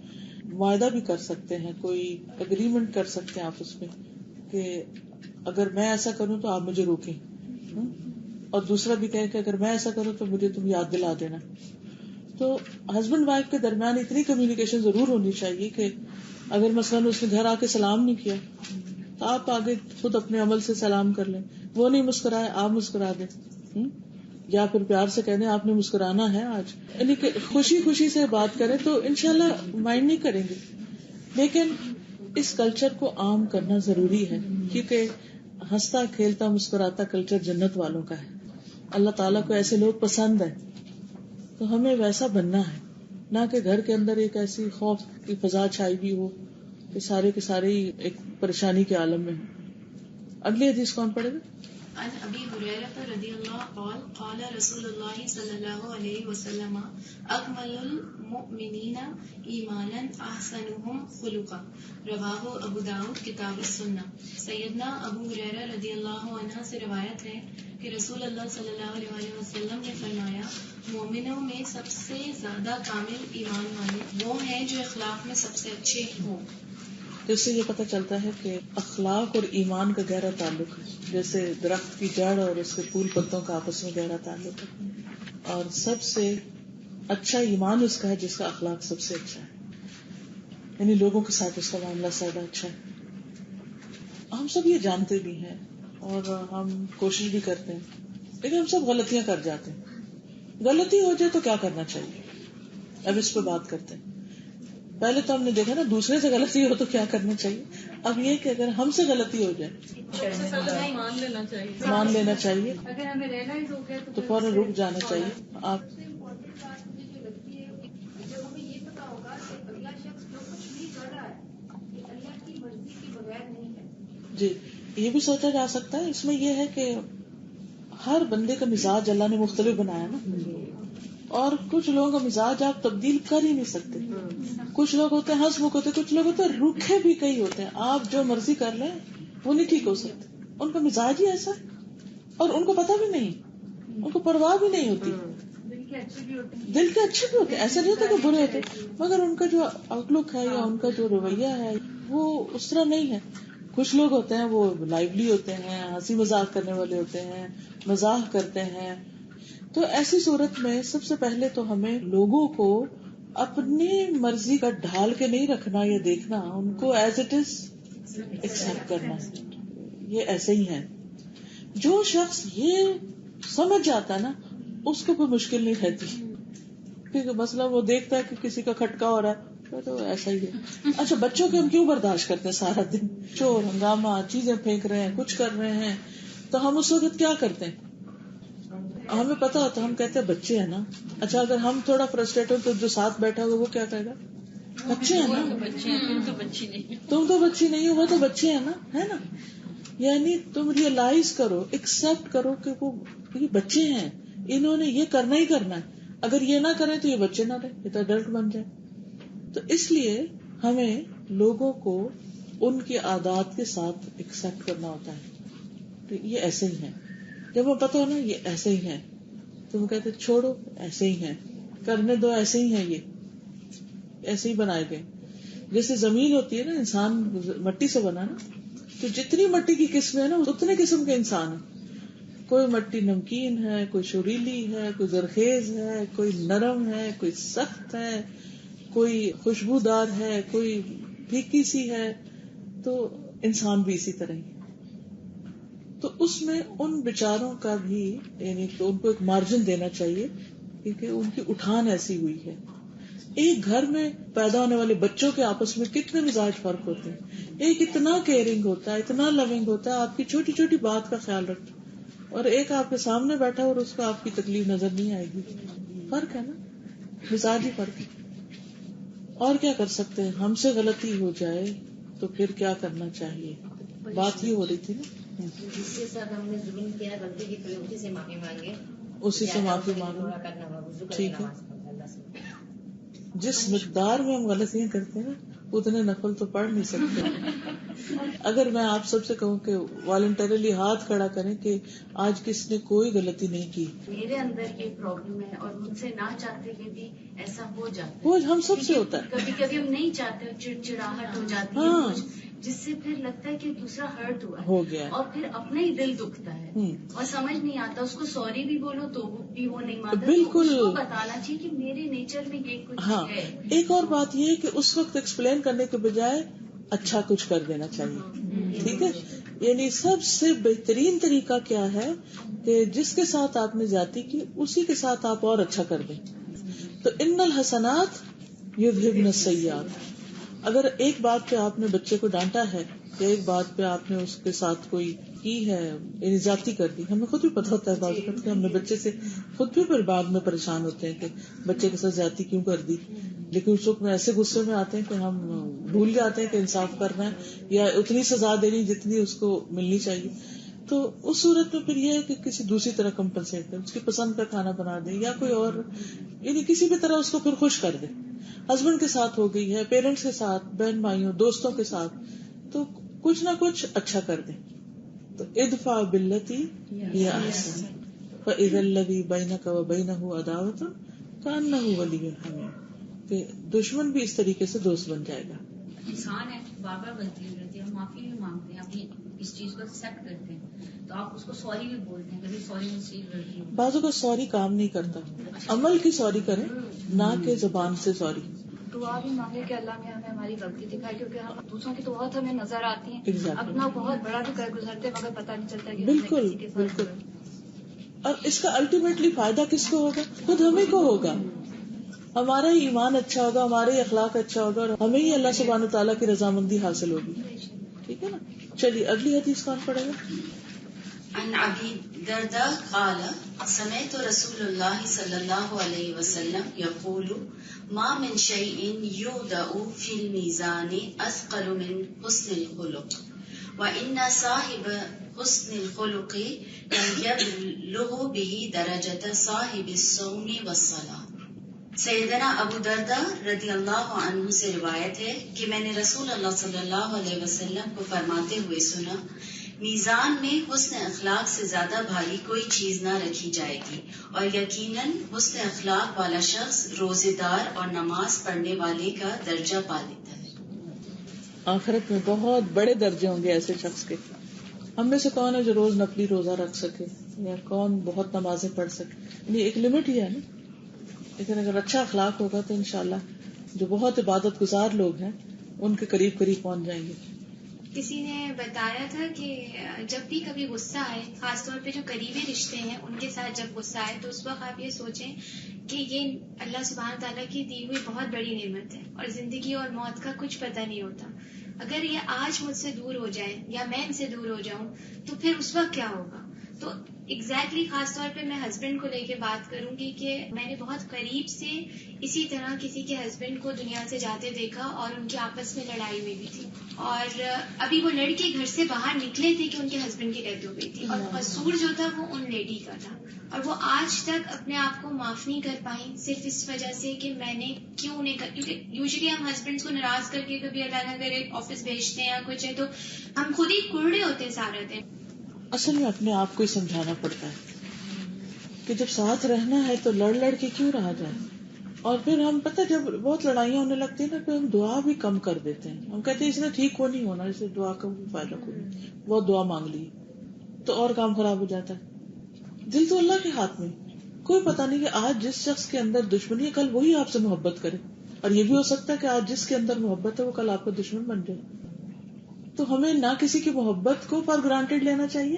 معاہدہ بھی کر سکتے ہیں، کوئی اگریمنٹ کر سکتے ہیں آپس میں کہ اگر میں ایسا کروں تو آپ مجھے روکیں، اور دوسرا بھی کہے کہ اگر میں ایسا کروں تو مجھے تم یاد دلا دینا. تو ہسبینڈ وائف کے درمیان اتنی کمیونیکیشن ضرور ہونی چاہیے کہ اگر مثلاً اس نے گھر آ کے سلام نہیں کیا تو آپ آگے خود اپنے عمل سے سلام کر لیں. وہ نہیں مسکرائے آپ مسکرا دیں، یا پھر پیار سے کہنے آپ نے مسکرانا ہے آج، یعنی کہ خوشی خوشی سے بات کریں تو انشاءاللہ مائنڈ نہیں کریں گے. لیکن اس کلچر کو عام کرنا ضروری ہے کیونکہ ہنستا کھیلتا مسکراتا کلچر جنت والوں کا ہے. اللہ تعالیٰ کو ایسے لوگ پسند ہے، تو ہمیں ویسا بننا ہے، نہ کہ گھر کے اندر ایک ایسی خوف کی فضا چھائی بھی ہو کہ سارے کے سارے ایک پریشانی کے عالم میں ہوں. اگلی حدیث کون پڑھے گا؟ عن ابی ہریرہ رضی اللہ قال قال رسول اللہ صلی اللہ علیہ وسلم اکمل المؤمنین ایمانا احسنهم خلقا رواہ ابو داؤد کتاب السنہ. سیدنا ابو ہریرہ رضی اللہ عنہ سے روایت ہے کہ رسول اللہ صلی اللہ علیہ وسلم نے فرمایا مومنوں میں سب سے زیادہ کامل ایمان والے وہ ہیں جو اخلاق میں سب سے اچھے ہوں. تو اس سے یہ پتہ چلتا ہے کہ اخلاق اور ایمان کا گہرا تعلق ہے، جیسے درخت کی جڑ اور اس کے پھول پتوں کا آپس میں گہرا تعلق ہے. اور سب سے اچھا ایمان اس کا ہے جس کا اخلاق سب سے اچھا ہے، یعنی لوگوں کے ساتھ اس کا معاملہ زیادہ اچھا ہے. ہم سب یہ جانتے بھی ہیں اور ہم کوشش بھی کرتے ہیں، لیکن ہم سب غلطیاں کر جاتے ہیں. غلطی ہو جائے تو کیا کرنا چاہیے، اب اس پہ بات کرتے ہیں. پہلے تو ہم نے دیکھا نا دوسرے سے غلطی ہو تو کیا کرنا چاہیے. اب یہ کہ اگر ہم سے غلطی ہو جائے مان لینا چاہیے، مان لینا چاہیے، اگر ہمیں ریئلائز ہو گیا تو فوراً رک جانا چاہیے. آپ جب ہمیں یہ پتا ہوگا کہ اگلا شخص جو کچھ بھی کر رہا ہے یہ اللہ کی مرضی کے بغیر نہیں ہے. جی یہ بھی سوچا جا سکتا ہے. اس میں یہ ہے کہ ہر بندے کا مزاج اللہ نے مختلف بنایا نا، اور کچھ لوگوں کا مزاج آپ تبدیل کر ہی نہیں سکتے. کچھ لوگ ہوتے ہیں ہنس مکھ ہوتے، کچھ لوگ ہوتے ہیں روکھے بھی کئی ہوتے ہیں. آپ جو مرضی کر لیں وہ نہیں ٹھیک ہو سکتے. ان کا مزاج ہی ایسا ہے اور ان کو پتا بھی نہیں، ان کو پرواہ بھی نہیں ہوتی. دل کے اچھے بھی ہوتے ہیں، ایسا نہیں ہوتا کہ برے ہوتے، مگر ان کا جو آؤٹ لک ہے یا ان کا جو رویہ ہے وہ اس طرح نہیں ہے. کچھ لوگ ہوتے ہیں وہ لائیولی ہوتے ہیں، ہنسی مذاق کرنے والے ہوتے ہیں، مزاح کرتے ہیں. تو ایسی صورت میں سب سے پہلے تو ہمیں لوگوں کو اپنی مرضی کا ڈھال کے نہیں رکھنا یا دیکھنا، ان کو ایز اٹ از ایکسپٹ کرنا، یہ ایسے ہی ہے. جو شخص یہ سمجھ جاتا نا اس کو کوئی مشکل نہیں رہتی. کیونکہ مثلا وہ دیکھتا ہے کہ کسی کا کھٹکا ہو رہا ہے تو ایسا ہی ہے. اچھا بچوں کے ہم کیوں برداشت کرتے ہیں سارا دن؟ چور ہنگامہ چیزیں پھینک رہے ہیں, کچھ کر رہے ہیں, تو ہم اس وقت کیا کرتے ہیں؟ ہمیں پتا ہوتا, ہم کہتے ہیں بچے ہیں نا. اچھا اگر ہم تھوڑا فرسٹریٹ ہو تو جو ساتھ بیٹھا ہوگا وہ کیا کہے گا؟ بچے ہیں نا, تم تو بچی نہیں, تم تو بچی نہیں ہو, وہ تو بچے ہیں نا, ہے نا. یعنی تم ریئلائز کرو, ایکسپٹ کرو کہ وہ یہ بچے ہیں, انہوں نے یہ کرنا ہی کرنا ہے. اگر یہ نہ کریں تو یہ بچے نہ رہے, یہ تو ایڈلٹ بن جائے. تو اس لیے ہمیں لوگوں کو ان کی عادات کے ساتھ ایکسپٹ کرنا ہوتا ہے. تو یہ ایسے ہی ہیں, جب وہ پتا ہو نا یہ ایسے ہی ہیں, تم کہتے چھوڑو ایسے ہی ہیں, کرنے دو ایسے ہی ہیں, یہ ایسے ہی بنائے گئے. جیسے زمین ہوتی ہے نا, انسان مٹی سے بنا نا, تو جتنی مٹی کی قسمیں ہیں نا اتنے قسم کے انسان ہیں. کوئی مٹی نمکین ہے, کوئی شوریلی ہے, کوئی زرخیز ہے, کوئی نرم ہے, کوئی سخت ہے, کوئی خوشبودار ہے, کوئی پھیکی سی ہے. تو انسان بھی اسی طرح ہی. تو اس میں ان بیچاروں کا بھی یعنی تو ان کو ایک مارجن دینا چاہیے, کیونکہ ان کی اٹھان ایسی ہوئی ہے. ایک گھر میں پیدا ہونے والے بچوں کے آپس میں کتنے مزاج فرق ہوتے ہیں. ایک اتنا کیئرنگ ہوتا ہے, اتنا لونگ ہوتا ہے, آپ کی چھوٹی چھوٹی بات کا خیال رکھتا ہے, اور ایک آپ کے سامنے بیٹھا اور اس کو آپ کی تکلیف نظر نہیں آئے گی. فرق ہے نا, مزاج ہی فرق ہے. اور کیا کر سکتے ہیں؟ ہم سے غلطی ہو جائے تو پھر کیا کرنا چاہیے؟ بات ہی ہو رہی تھی نا, جس کے ساتھ ہم نے ظلم کیا غلطی کی تو اسی سے معافی مانگے, اسی سے معافی مانگو. ٹھیک ہے, جس مقدار میں ہم غلطیاں کرتے ہیں اتنے نفل تو پڑھ نہیں سکتے. اگر میں آپ سب سے کہوں کہ والنٹریلی ہاتھ کھڑا کریں کہ آج کس نے کوئی غلطی نہیں کی. میرے اندر یہ پرابلم ہے اور مجھ سے نہ چاہتے ہوئے بھی ایسا ہو جاتا ہے. وہ ہم سب سے ہوتا ہے. کبھی کبھی ہم نہیں چاہتے, چڑچڑاہٹ ہو جاتی ہے, جس سے پھر لگتا ہے کہ دوسرا ہرٹ ہو گیا اور پھر اپنا ہی دل دکھتا ہے اور سمجھ نہیں آتا. اس کو سوری بھی بولو تو بھی وہ نہیں مانتا. بالکل اس کو بتانا چاہیے کہ میرے نیچر میں یہ کچھ ہے. ایک اور بات یہ ہے کہ اس وقت ایکسپلین کرنے کے بجائے اچھا کچھ کر دینا چاہیے. ٹھیک ہے, یعنی سب سے بہترین طریقہ کیا ہے کہ جس کے ساتھ آپ نے زیادتی کی اسی کے ساتھ آپ اور اچھا کر دیں. تو ان الحسنات یذہبن السیئات. اگر ایک بات پہ آپ نے بچے کو ڈانٹا ہے یا ایک بات پہ آپ نے اس کے ساتھ کوئی کی ہے, یعنی زیادتی کر دی, ہمیں خود بھی پتا ہوتا ہے بعض اوقات کہ ہم نے بچے سے خود بھی پھر بعد میں پریشان ہوتے ہیں کہ بچے کے ساتھ زیادتی کیوں کر دی, لیکن اس وقت میں ایسے غصے میں آتے ہیں کہ ہم بھول جاتے ہیں کہ انصاف کرنا ہے یا اتنی سزا دینی جتنی اس کو ملنی چاہیے. تو اس صورت میں پھر یہ ہے کہ کسی دوسری طرح کمپنسیٹ کریں, اس کی پسند کا کھانا بنا دیں یا کوئی اور, یعنی کسی بھی طرح اس کو پھر خوش کر دیں. ہسبینڈ کے ساتھ ہو گئی ہے, پیرنٹس کے ساتھ, بہن بھائیوں, دوستوں کے ساتھ, تو کچھ نہ کچھ اچھا کر دیں. تو ادفع باللتی ہی احسن فاذا الذی بینک وبینہ عداوۃ کأنہ ولی حمیم. کہ دشمن بھی اس طریقے سے دوست بن جائے گا. انسان ہے, بار بار غلطی ہو جاتی ہے, ہم معافی بھی مانگتے ہیں, اپنی اس چیز کو ایکسپٹ کرتے ہیں, تو آپ اس کو سوری بھی بولتے ہیں, کبھی سوری مسٹیک غلطی ہو. بعضوں کا سوری کام نہیں کرتا, عمل کی سوری کریں نہ کہ زبان سے سوری. دعا بھی مانگے کہ اللہ نے ہمیں ہماری غلطی دکھائی, کیونکہ ہم دوسروں کی تو بہت ہمیں نظر آتی ہیں, اپنا بہت بڑا بھی کر گزرتے مگر پتہ نہیں چلتا کہ بالکل بالکل. اور اس کا الٹیمیٹلی فائدہ کس کو ہوگا؟ خود ہمیں کو ہوگا. ہمارا ہی ایمان اچھا ہوگا, ہمارا ہی اخلاق اچھا ہوگا, اور ہمیں ہی اللہ سبحانہ تعالیٰ کی رضامندی حاصل ہوگی. ٹھیک ہے نا. چلیے اگلی حدیث کون پڑھے گا؟ عن ابی درداء قال سمعت رسول اللہ صلی اللہ علیہ وسلم یقول ما من شیء یوضع فی المیزان اثقل من حسن الخلق وان صاحب حسن الخلق لم یبلغ به درجۃ صاحب الصوم والصلاۃ. سیدنا ابو درداء رضی اللہ عنہ سے روایت ہے کہ میں نے رسول اللہ صلی اللہ علیہ وسلم کو فرماتے ہوئے سنا, میزان میں حسن اخلاق سے زیادہ بھاری کوئی چیز نہ رکھی جائے گی, اور یقیناً حسن اخلاق والا شخص روزے دار اور نماز پڑھنے والے کا درجہ پا لیتا ہے. آخرت میں بہت بڑے درجے ہوں گے ایسے شخص کے. ہم میں سے کون ہے جو روز نفلی روزہ رکھ سکے, یا کون بہت نمازیں پڑھ سکے؟ یعنی ایک لمٹ ہی ہے نا. لیکن اگر اچھا اخلاق ہوگا تو انشاءاللہ جو بہت عبادت گزار لوگ ہیں ان کے قریب قریب پہنچ جائیں گے. کسی نے بتایا تھا کہ جب بھی کبھی غصہ آئے، خاص طور پہ جو قریبی رشتے ہیں ان کے ساتھ جب غصہ آئے تو اس وقت آپ یہ سوچیں کہ یہ اللہ سبحانہ تعالیٰ کی دی ہوئی بہت بڑی نعمت ہے اور زندگی اور موت کا کچھ پتہ نہیں ہوتا. اگر یہ آج مجھ سے دور ہو جائے یا میں ان سے دور ہو جاؤں تو پھر اس وقت کیا ہوگا. تو ایگزیکٹلی خاص طور پہ میں ہسبینڈ کو لے کے بات کروں گی کہ میں نے بہت قریب سے اسی طرح کسی کے ہسبینڈ کو دنیا سے جاتے دیکھا اور ان کی آپس میں لڑائی ہوئی بھی تھی اور ابھی وہ لڑکے گھر سے باہر نکلے تھے کہ ان کے ہسبینڈ کی ڈیتھ ہو گئی تھی اور قصور جو تھا وہ ان لیڈی کا تھا اور وہ آج تک اپنے آپ کو معاف نہیں کر پائیں صرف اس وجہ سے کہ میں نے کیوں نہیں کر. کیونکہ یوزلی ہم ہسبینڈس کو ناراض کر کے کبھی اللہ نہ کرے آفس بھیجتے ہیں یا کچھ ہے تو ہم خود ہی کڑے ہوتے ہیں سارا دن. اصل میں اپنے آپ کو ہی سمجھانا پڑتا ہے کہ جب ساتھ رہنا ہے تو لڑ لڑ کے کیوں رہا جائے. اور پھر ہم پتہ جب بہت لڑائیاں ہونے لگتی ہیں نا پھر ہم دعا بھی کم کر دیتے ہیں. ہم کہتے ہیں اس نے ٹھیک ہو نہیں ہونا، اسے دعا کا فائدہ کوئی نہیں، بہت دعا مانگ لی تو اور کام خراب ہو جاتا ہے. دل تو اللہ کے ہاتھ میں، کوئی پتہ نہیں کہ آج جس شخص کے اندر دشمنی ہے کل وہی آپ سے محبت کرے، اور یہ بھی ہو سکتا ہے کہ آج جس کے اندر محبت ہے وہ کل آپ کا دشمن بن جائے. تو ہمیں نہ کسی کی محبت کو فار گرانٹیڈ لینا چاہیے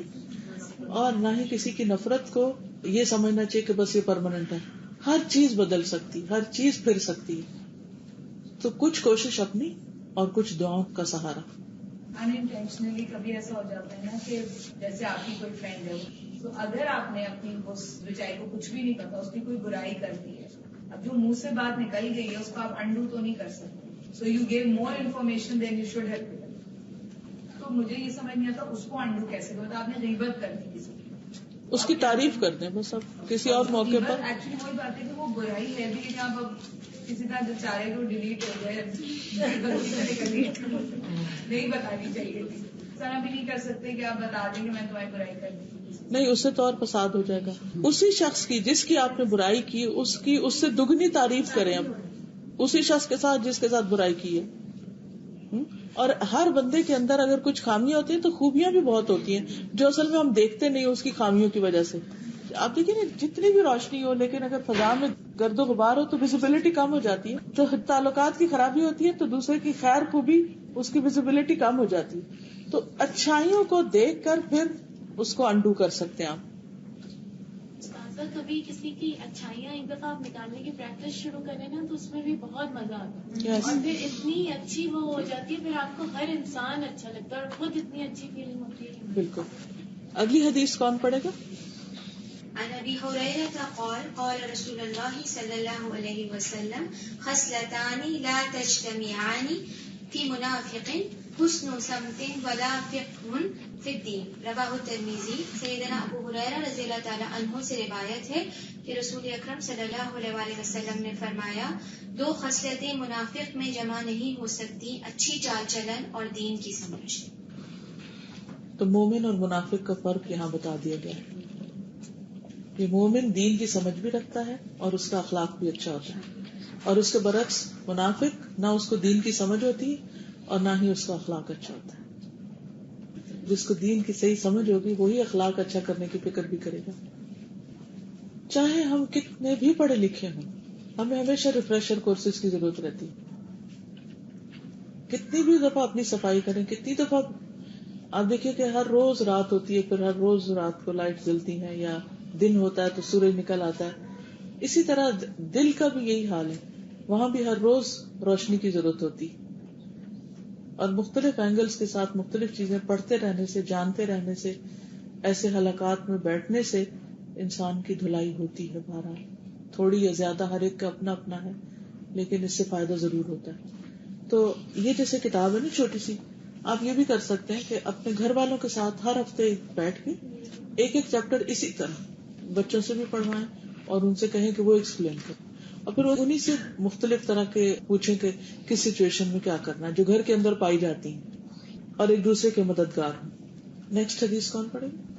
اور نہ ہی کسی کی نفرت کو یہ سمجھنا چاہیے کہ بس یہ پرماننٹ ہے. ہر چیز بدل سکتی، ہر چیز پھر سکتی ہے. تو کچھ کوشش اپنی اور کچھ دعاؤں کا سہارا. انٹینشنلی کبھی ایسا ہو جاتا ہے نا کہ جیسے آپ کی کوئی فرینڈ ہے تو اگر آپ نے اپنی اس بچائی کو کچھ بھی نہیں پتا، اس کی کوئی برائی کر دی ہے، اب جو منہ سے بات نکل گئی ہے اس کو آپ انڈو تو نہیں کر سکتے. So you give more information then you should have. تو مجھے یہ سمجھ نہیں آتا اس کو انڈو کیسے کرو. آپ نے غیبت کر دی کسی کی، اس کی تعریف کر دیں بس. اب کسی اور موقع پر ایکچولی وہی بات ہے کہ وہ برائی ہے بھی، جب اب کسی طرح جو چاہے تو ڈیلیٹ ہو گئے نہیں بتانی چاہیے تھی. سر بھی نہیں کر سکتے کہ آپ بتا دیں کہ میں تمہاری برائی کر دی. نہیں، اس سے تو اور فساد ہو جائے گا. اسی شخص کی جس کی آپ نے برائی کی اس سے دگنی تعریف کریں. اب اسی شخص کے ساتھ جس کے ساتھ برائی کی ہے. اور ہر بندے کے اندر اگر کچھ خامیاں ہوتی ہیں تو خوبیاں بھی بہت ہوتی ہیں جو اصل میں ہم دیکھتے نہیں اس کی خامیوں کی وجہ سے. آپ دیکھیں نا جتنی بھی روشنی ہو لیکن اگر فضا میں گرد و غبار ہو تو ویزیبلٹی کم ہو جاتی ہے. تو تعلقات کی خرابی ہوتی ہے تو دوسرے کی خیر خوبی اس کی ویزیبلٹی کم ہو جاتی ہے. تو اچھائیوں کو دیکھ کر پھر اس کو انڈو کر سکتے ہیں آپ. کبھی کسی کی اچھائیاں ایک دفعہ آپ نکالنے کی پریکٹس شروع کریں نا تو اس میں بھی بہت مزہ آتا ہے اور پھر اتنی اچھی وہ ہو جاتی ہے، پھر آپ کو ہر انسان اچھا لگتا ہے اور خود اتنی اچھی فیلنگ ہوتی ہے. بالکل. اگلی حدیث کون پڑھے گا؟ عن ابی ہریرہ قال قال رسول اللہ صلی اللہ علیہ وسلم خصلتان لا تجتمعان فی منافق حسن سمت ولا فقہ فی الدین رواہ الترمذی. سیدنا ابو ہریرہ رضی اللہ تعالی عنہ سے روایت ہے کہ رسول اکرم صلی اللہ علیہ وسلم نے فرمایا، دو خصلتیں منافق میں جمع نہیں ہو سکتی، اچھی چال چلن اور دین کی سمجھ. تو مومن اور منافق کا فرق یہاں بتا دیا گیا ہے. یہ مومن دین کی سمجھ بھی رکھتا ہے اور اس کا اخلاق بھی اچھا ہوتا ہے، اور اس کے برعکس منافق نہ اس کو دین کی سمجھ ہوتی ہے اور نہ ہی اس کا اخلاق اچھا ہوتا ہے. جس کو دین کی صحیح سمجھ ہوگی وہی اخلاق اچھا کرنے کی فکر بھی کرے گا. چاہے ہم کتنے بھی پڑھے لکھے ہوں، ہمیں ہمیشہ ریفریشر کورسز کی ضرورت رہتی ہے. کتنی بھی دفعہ اپنی صفائی کریں، کتنی دفعہ آپ دیکھیے کہ ہر روز رات ہوتی ہے، پھر ہر روز رات کو لائٹ جلتی ہے، یا دن ہوتا ہے تو سورج نکل آتا ہے. اسی طرح دل کا بھی یہی حال ہے، وہاں بھی ہر روز روشنی کی ضرورت ہوتی. اور مختلف اینگلز کے ساتھ مختلف چیزیں پڑھتے رہنے سے، جانتے رہنے سے، ایسے حلقات میں بیٹھنے سے انسان کی دھلائی ہوتی ہے. بہرحال تھوڑی یا زیادہ ہر ایک کا اپنا اپنا ہے، لیکن اس سے فائدہ ضرور ہوتا ہے. تو یہ جیسے کتاب ہے نا چھوٹی سی، آپ یہ بھی کر سکتے ہیں کہ اپنے گھر والوں کے ساتھ ہر ہفتے بیٹھ کے ایک ایک چیپٹر اسی طرح بچوں سے بھی پڑھوائیں اور ان سے کہیں کہ وہ ایکسپلین کریں، اور پھر انہیں سے مختلف طرح کے پوچھیں کہ کس سچویشن میں کیا کرنا ہے جو گھر کے اندر پائی جاتی ہیں، اور ایک دوسرے کے مددگار ہوں. نیکسٹ حدیث کون پڑھے گا؟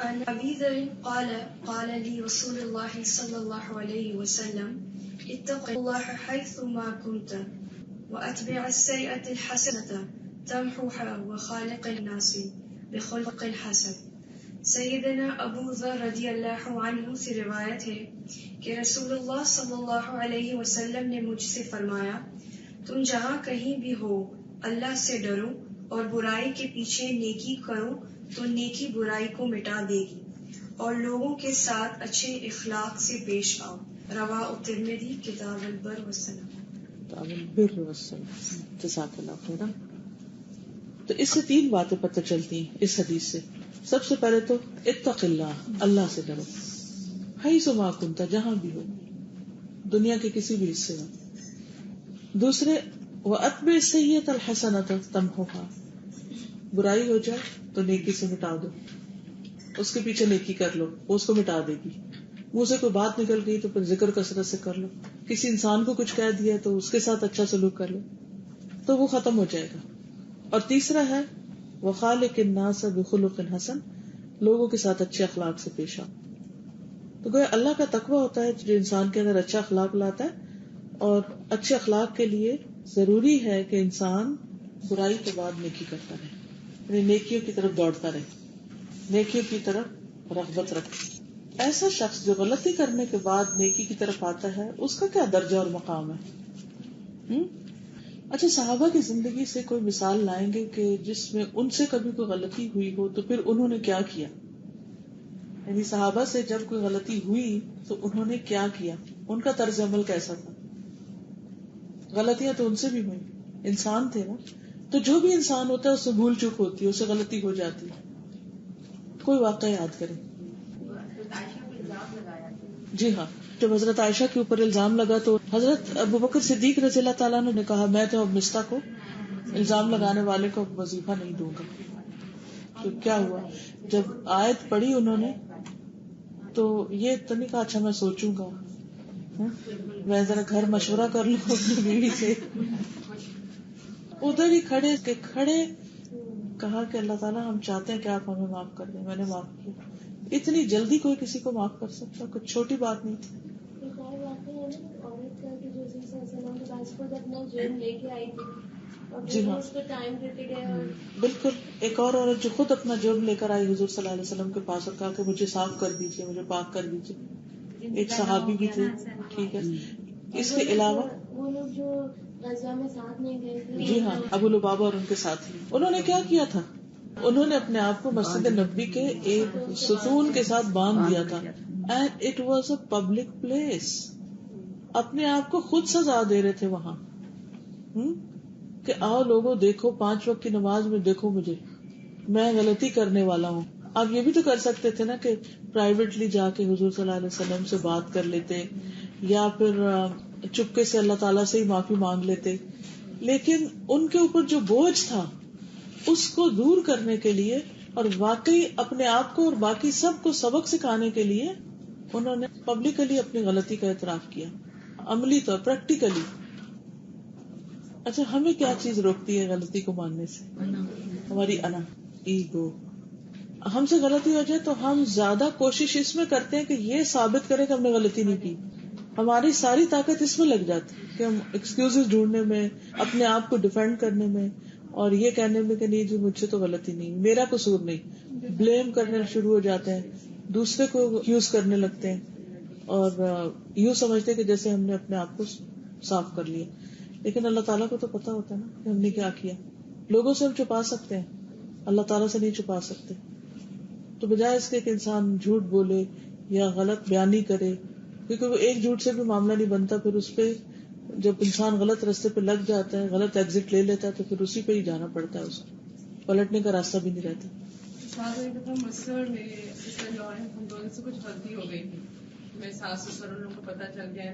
عن ابی ذر قال قال لي رسول الله صلى الله عليه وسلم اتق الله حيثما كنت واتبع السيئة الحسنة تمحوها وخالق الناس بخلق الحسن. سیدنا ابو ذر رضی اللہ عنہ سے روایت ہے کہ رسول اللہ صلی اللہ علیہ وسلم نے مجھ سے فرمایا، تم جہاں کہیں بھی ہو اللہ سے ڈرو اور برائی کے پیچھے نیکی کرو تو نیکی برائی کو مٹا دے گی، اور لوگوں کے ساتھ اچھے اخلاق سے پیش آؤ۔ رواہ الترمذی کتاب البر والصلہ۔ کتاب البر والصلہ۔ جزاک اللہ خیرا۔ تو اس سے 3 باتیں پتہ چلتی ہیں اس حدیث سے۔ سب سے پہلے تو اتق اللہ، اللہ سے ڈرو، حیث ما کنت، جہاں بھی ہو، دنیا کے کسی بھی حصے میں۔ دوسرے وَأَتْبِعِ السَّيِّئَةَ الْحَسَنَةَ تَمْحُهَا، برائی ہو جائے تو نیکی سے مٹا دو، اس کے پیچھے نیکی کر لو، وہ اس کو مٹا دے گی۔ منہ سے کوئی بات نکل گئی تو پھر ذکر کثرت سے کر لو، کسی انسان کو کچھ کہہ دیا تو اس کے ساتھ اچھا سلوک کر لو تو وہ ختم ہو جائے گا۔ اور تیسرا ہے وَخَالِقِ النَّاسَ بِخُلُقٍ حَسَنٍ، لوگوں کے ساتھ اچھے اخلاق سے پیش آؤ۔ تو گویا اللہ کا تقوی ہوتا ہے جو انسان کے اندر اچھا اخلاق لاتا ہے، اور اچھے اخلاق کے لیے ضروری ہے کہ انسان برائی کے بعد نیکی کرتا رہے، یعنی نیکیوں کی طرف دوڑتا رہے، نیکیوں کی طرف رغبت رکھے۔ ایسا شخص جو غلطی کرنے کے بعد نیکی کی طرف آتا ہے، اس کا کیا درجہ اور مقام ہے؟ اچھا، صحابہ کی زندگی سے کوئی مثال لائیں گے کہ جس میں ان سے کبھی کوئی غلطی ہوئی ہو تو پھر انہوں نے کیا کیا؟ یعنی صحابہ سے جب کوئی غلطی ہوئی تو انہوں نے کیا کیا، ان کا طرز عمل کیسا تھا؟ غلطیاں تو ان سے بھی ہوئی، انسان تھے نا، تو جو بھی انسان ہوتا ہے اس سے بھول چوک ہوتی ہے، اس سے غلطی ہو جاتی ہے۔ کوئی واقعہ یاد کریں۔ جی ہاں، جب حضرت عائشہ کے اوپر الزام لگا تو حضرت ابوبکر صدیق رضی اللہ تعالیٰ عنہ نے کہا میں تو اب مستہ کو، الزام لگانے والے کو وظیفہ نہیں دوں گا۔ تو کیا ہوا؟ جب آیت پڑھی انہوں نے تو یہ تو نہیں کہا اچھا میں سوچوں گا، میں ذرا گھر مشورہ کر لوں اپنی بیوی سے، ادھر ہی کھڑے کہا کہ اللہ تعالیٰ ہم چاہتے ہیں کہ آپ ہمیں معاف کر دیں۔ میں نے معاف کیا۔ اتنی جلدی کوئی کسی کو معاف کر سکتا؟ کچھ چھوٹی بات نہیں تھی۔ جی ہاں بالکل، ایک اور عورت جو خود اپنا جرم لے کر آئی حضور صلی اللہ علیہ وسلم کے پاس اور کہا کہ مجھے صاف کر دیجیے، مجھے پاک کر دیجیے، ایک صحابی بھی تھے، ٹھیک ہے۔ اس کے علاوہ وہ لوگ جو غزوہ میں ساتھ نہیں گئے تھے، جی ہاں، ابو لبابہ اور ان کے ساتھی، انہوں نے کیا کیا تھا؟ انہوں نے اپنے آپ کو مسجد نبوی کے ایک ستون کے ساتھ باندھ دیا تھا، and it was a public place. اپنے آپ کو خود سزا دے رہے تھے وہاں، کہ آؤ لوگوں دیکھو، 5 وقت کی نماز میں دیکھو مجھے، میں غلطی کرنے والا ہوں۔ آپ یہ بھی تو کر سکتے تھے نا کہ پرائیویٹلی جا کے حضور صلی اللہ علیہ وسلم سے بات کر لیتے، یا پھر چپکے سے اللہ تعالیٰ سے ہی معافی مانگ لیتے، لیکن ان کے اوپر جو بوجھ تھا اس کو دور کرنے کے لیے اور واقعی اپنے آپ کو اور باقی سب کو سبق سکھانے کے لیے انہوں نے پبلکلی اپنی غلطی کا اعتراف کیا، عملی طور پریکٹیکلی۔ اچھا، ہمیں کیا چیز روکتی ہے غلطی کو ماننے سے؟ ہماری انا، ایگو۔ ہم سے غلطی ہو جائے تو ہم زیادہ کوشش اس میں کرتے ہیں کہ یہ ثابت کریں کہ ہم نے غلطی نہیں کی، ہماری ساری طاقت اس میں لگ جاتی کہ ہم ایکسکیوزز ڈھونڈنے میں، اپنے آپ کو ڈیفینڈ کرنے میں، اور یہ کہنے میں کہ نہیں جی مجھ سے تو غلطی نہیں، میرا قصور نہیں، بلیم کرنے شروع ہو جاتے ہیں، دوسرے کو ایکسکیوز کرنے لگتے ہیں، اور یوں سمجھتے ہیں کہ جیسے ہم نے اپنے آپ کو صاف کر لیا۔ لیکن اللہ تعالیٰ کو تو پتا ہوتا ہے نا کہ ہم نے کیا کیا۔ لوگوں سے ہم چھپا سکتے ہیں، اللہ تعالیٰ سے نہیں چھپا سکتے۔ تو بجائے اس کے کہ انسان جھوٹ بولے یا غلط بیانی کرے، کیونکہ وہ ایک جھوٹ سے بھی معاملہ نہیں بنتا، پھر اس پہ جب انسان غلط راستے پہ لگ جاتا ہے، غلط ایگزٹ لے لیتا ہے، تو پھر اسی پہ ہی جانا پڑتا ہے، اس کو پلٹنے کا راستہ بھی نہیں رہتا۔ مصر میں ہم دونوں سے کچھ غلطی ہو گئی تھی، میرے ساس سسر ان لوگوں کو پتا چل گیا،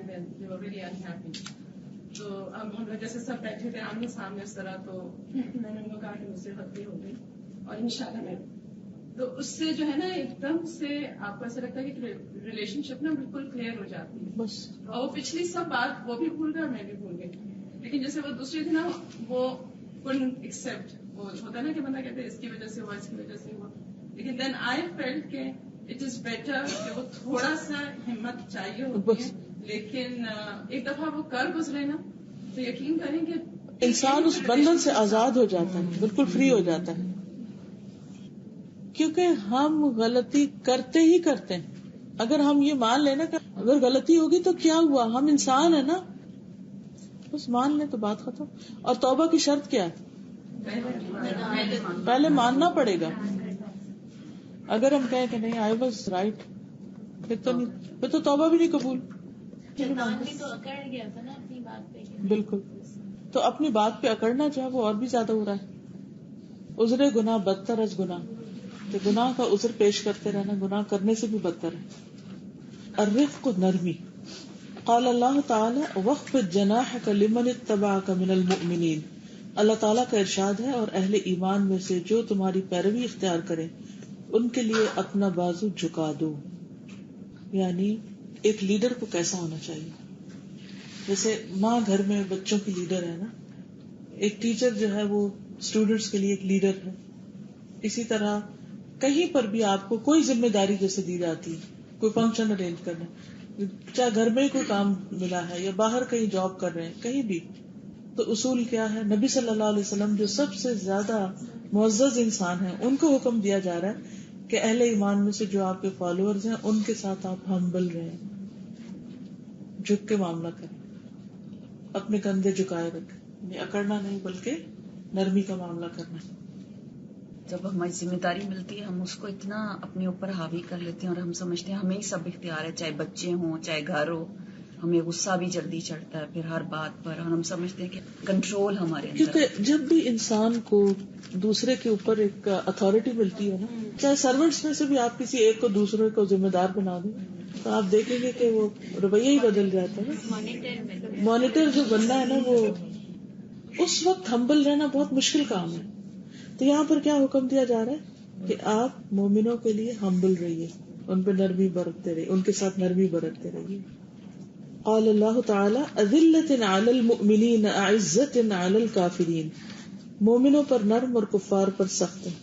تو اب ہم لوگ جیسے سب بیٹھے تھے آمنے سامنے اس طرح، تو میں نے ان کو کہا کہ مجھ سے غلطی ہو گئی اور انشاءاللہ میں، تو اس سے جو ہے نا ایک دم سے آپ کو ایسا لگتا ہے کہ ریلیشن شپ نا بالکل کلیئر ہو جاتی ہے بس، اور وہ پچھلی سب بات وہ بھی بھول گئے اور میں بھی بھول گئی، لیکن جیسے وہ دوسری تھی نا وہ couldn't accept، وہ ہوتا ہے نا کہ بندہ کہتے ہیں اس کی وجہ سے ہوا، اس کی وجہ سے ہوا، لیکن دین آئی فیلٹ کہ اٹ از بیٹر کہ وہ تھوڑا سا ہمت چاہیے ہوتی ہے، لیکن ایک دفعہ وہ کر گزرے نا تو یقین کریں کہ انسان اس بندھن سے آزاد ہو جاتا ہے، بالکل فری ہو جاتا ہے، کیونکہ ہم غلطی کرتے ہی کرتے ہیں۔ اگر ہم یہ مان لیں نا کہ اگر غلطی ہوگی تو کیا ہوا، ہم انسان ہے نا، بس مان لیں تو بات ختم۔ اور توبہ کی شرط کیا ہے؟ پہلے ماننا پڑے گا. اگر ہم کہیں کہ نہیں آئی واز رائٹ, پھر تو نہیں, پھر تو توبہ بھی نہیں قبول. تو اکڑ گیا تھا نا اپنی بات پہ. بالکل. تو اپنی بات پہ اکڑنا جو ہے وہ اور بھی زیادہ ہو رہا ہے. عذر گناہ بدتر از گناہ, تو گناہ کا عذر پیش کرتے رہنا گناہ کرنے سے بھی بدتر ہے. الرفق نرمی. قال اللہ تعالی واخفض جناحک لمن اتبعک من المؤمنین. اللہ تعالیٰ کا ارشاد ہے, اور اہل ایمان میں سے جو تمہاری پیروی اختیار کریں ان کے لیے اپنا بازو جھکا دو. یعنی ایک لیڈر کو کیسا ہونا چاہیے, جیسے ماں گھر میں بچوں کی لیڈر ہے نا, ایک ٹیچر جو ہے وہ اسٹوڈینٹس کے لیے ایک لیڈر ہے. اسی طرح کہیں پر بھی آپ کو کوئی ذمہ داری جیسے دی جاتی ہے, کوئی فنکشن ارینج کرنا, چاہے گھر میں کوئی کام ملا ہے یا باہر کہیں جاب کر رہے ہیں, کہیں بھی, تو اصول کیا ہے؟ نبی صلی اللہ علیہ وسلم جو سب سے زیادہ معزز انسان ہیں ان کو حکم دیا جا رہا ہے کہ اہل ایمان میں سے جو آپ کے فالوورز ہیں ان کے ساتھ آپ ہمبل رہیں, جھک کے معاملہ کریں, اپنے کندھے جھکائے رکھیں, اکڑنا نہیں بلکہ نرمی کا معاملہ کرنا. جب ہماری ذمہ داری ملتی ہے ہم اس کو اتنا اپنے اوپر حاوی کر لیتے ہیں اور ہم سمجھتے ہیں ہمیں ہی سب اختیار ہے, چاہے بچے ہوں چاہے گھر ہو. ہمیں غصہ بھی جلدی چڑھتا ہے پھر ہر بات پر, اور ہم سمجھتے ہیں کہ کنٹرول ہمارے اندر. کیونکہ جب بھی انسان کو دوسرے کے اوپر ایک اتھارٹی ملتی ہے نا, چاہے سرونٹس میں سے بھی آپ کسی ایک کو دوسرے کو ذمہ دار بنا دیں تو آپ دیکھیں گے کہ وہ رویہ ہی بدل جاتا ہے نا. مانیٹر جو بننا ہے نا, وہ اس وقت ہمبل رہنا بہت مشکل کام ہے. تو یہاں پر کیا حکم دیا جا رہا ہے کہ آپ مومنوں کے لیے ہمبل رہیے, ان پہ نرمی برتتے رہیے, ان کے ساتھ نرمی برتتے رہیے. قال اللہ تعالی اذلۃ علی المؤمنین اعزۃ علی الکافرین. مومنوں پر نرم اور کفار پر سخت ہیں,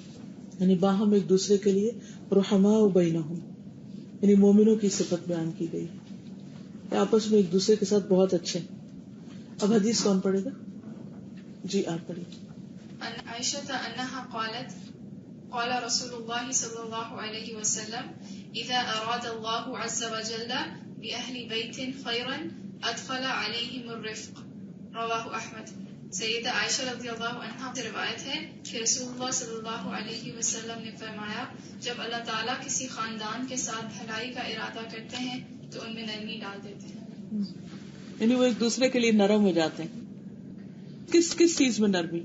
یعنی باہم ایک دوسرے کے لیے رحماء بینہم, یعنی مومنوں کی صفت بیان کی گئی کہ آپس میں ایک دوسرے کے ساتھ بہت اچھے. اب حدیث کون پڑھے گا؟ جی آپ پڑھیے. عائشة أنها قالت قال رسول الله صلى الله عليه وسلم إذا أراد الله عز وجل بأهل بيت خيرا أدخل عليهم الرفق. رواہ احمد. سیدہ عائشہ رضی اللہ عنہا سے روایت ہے کہ رسول اللہ صلی اللہ علیہ وسلم نے فرمایا جب اللہ تعالیٰ کسی خاندان کے ساتھ بھلائی کا ارادہ کرتے ہیں تو ان میں نرمی ڈال دیتے ہیں. یعنی وہ ایک دوسرے کے لیے نرم ہو جاتے ہیں. کس کس چیز میں نرمی؟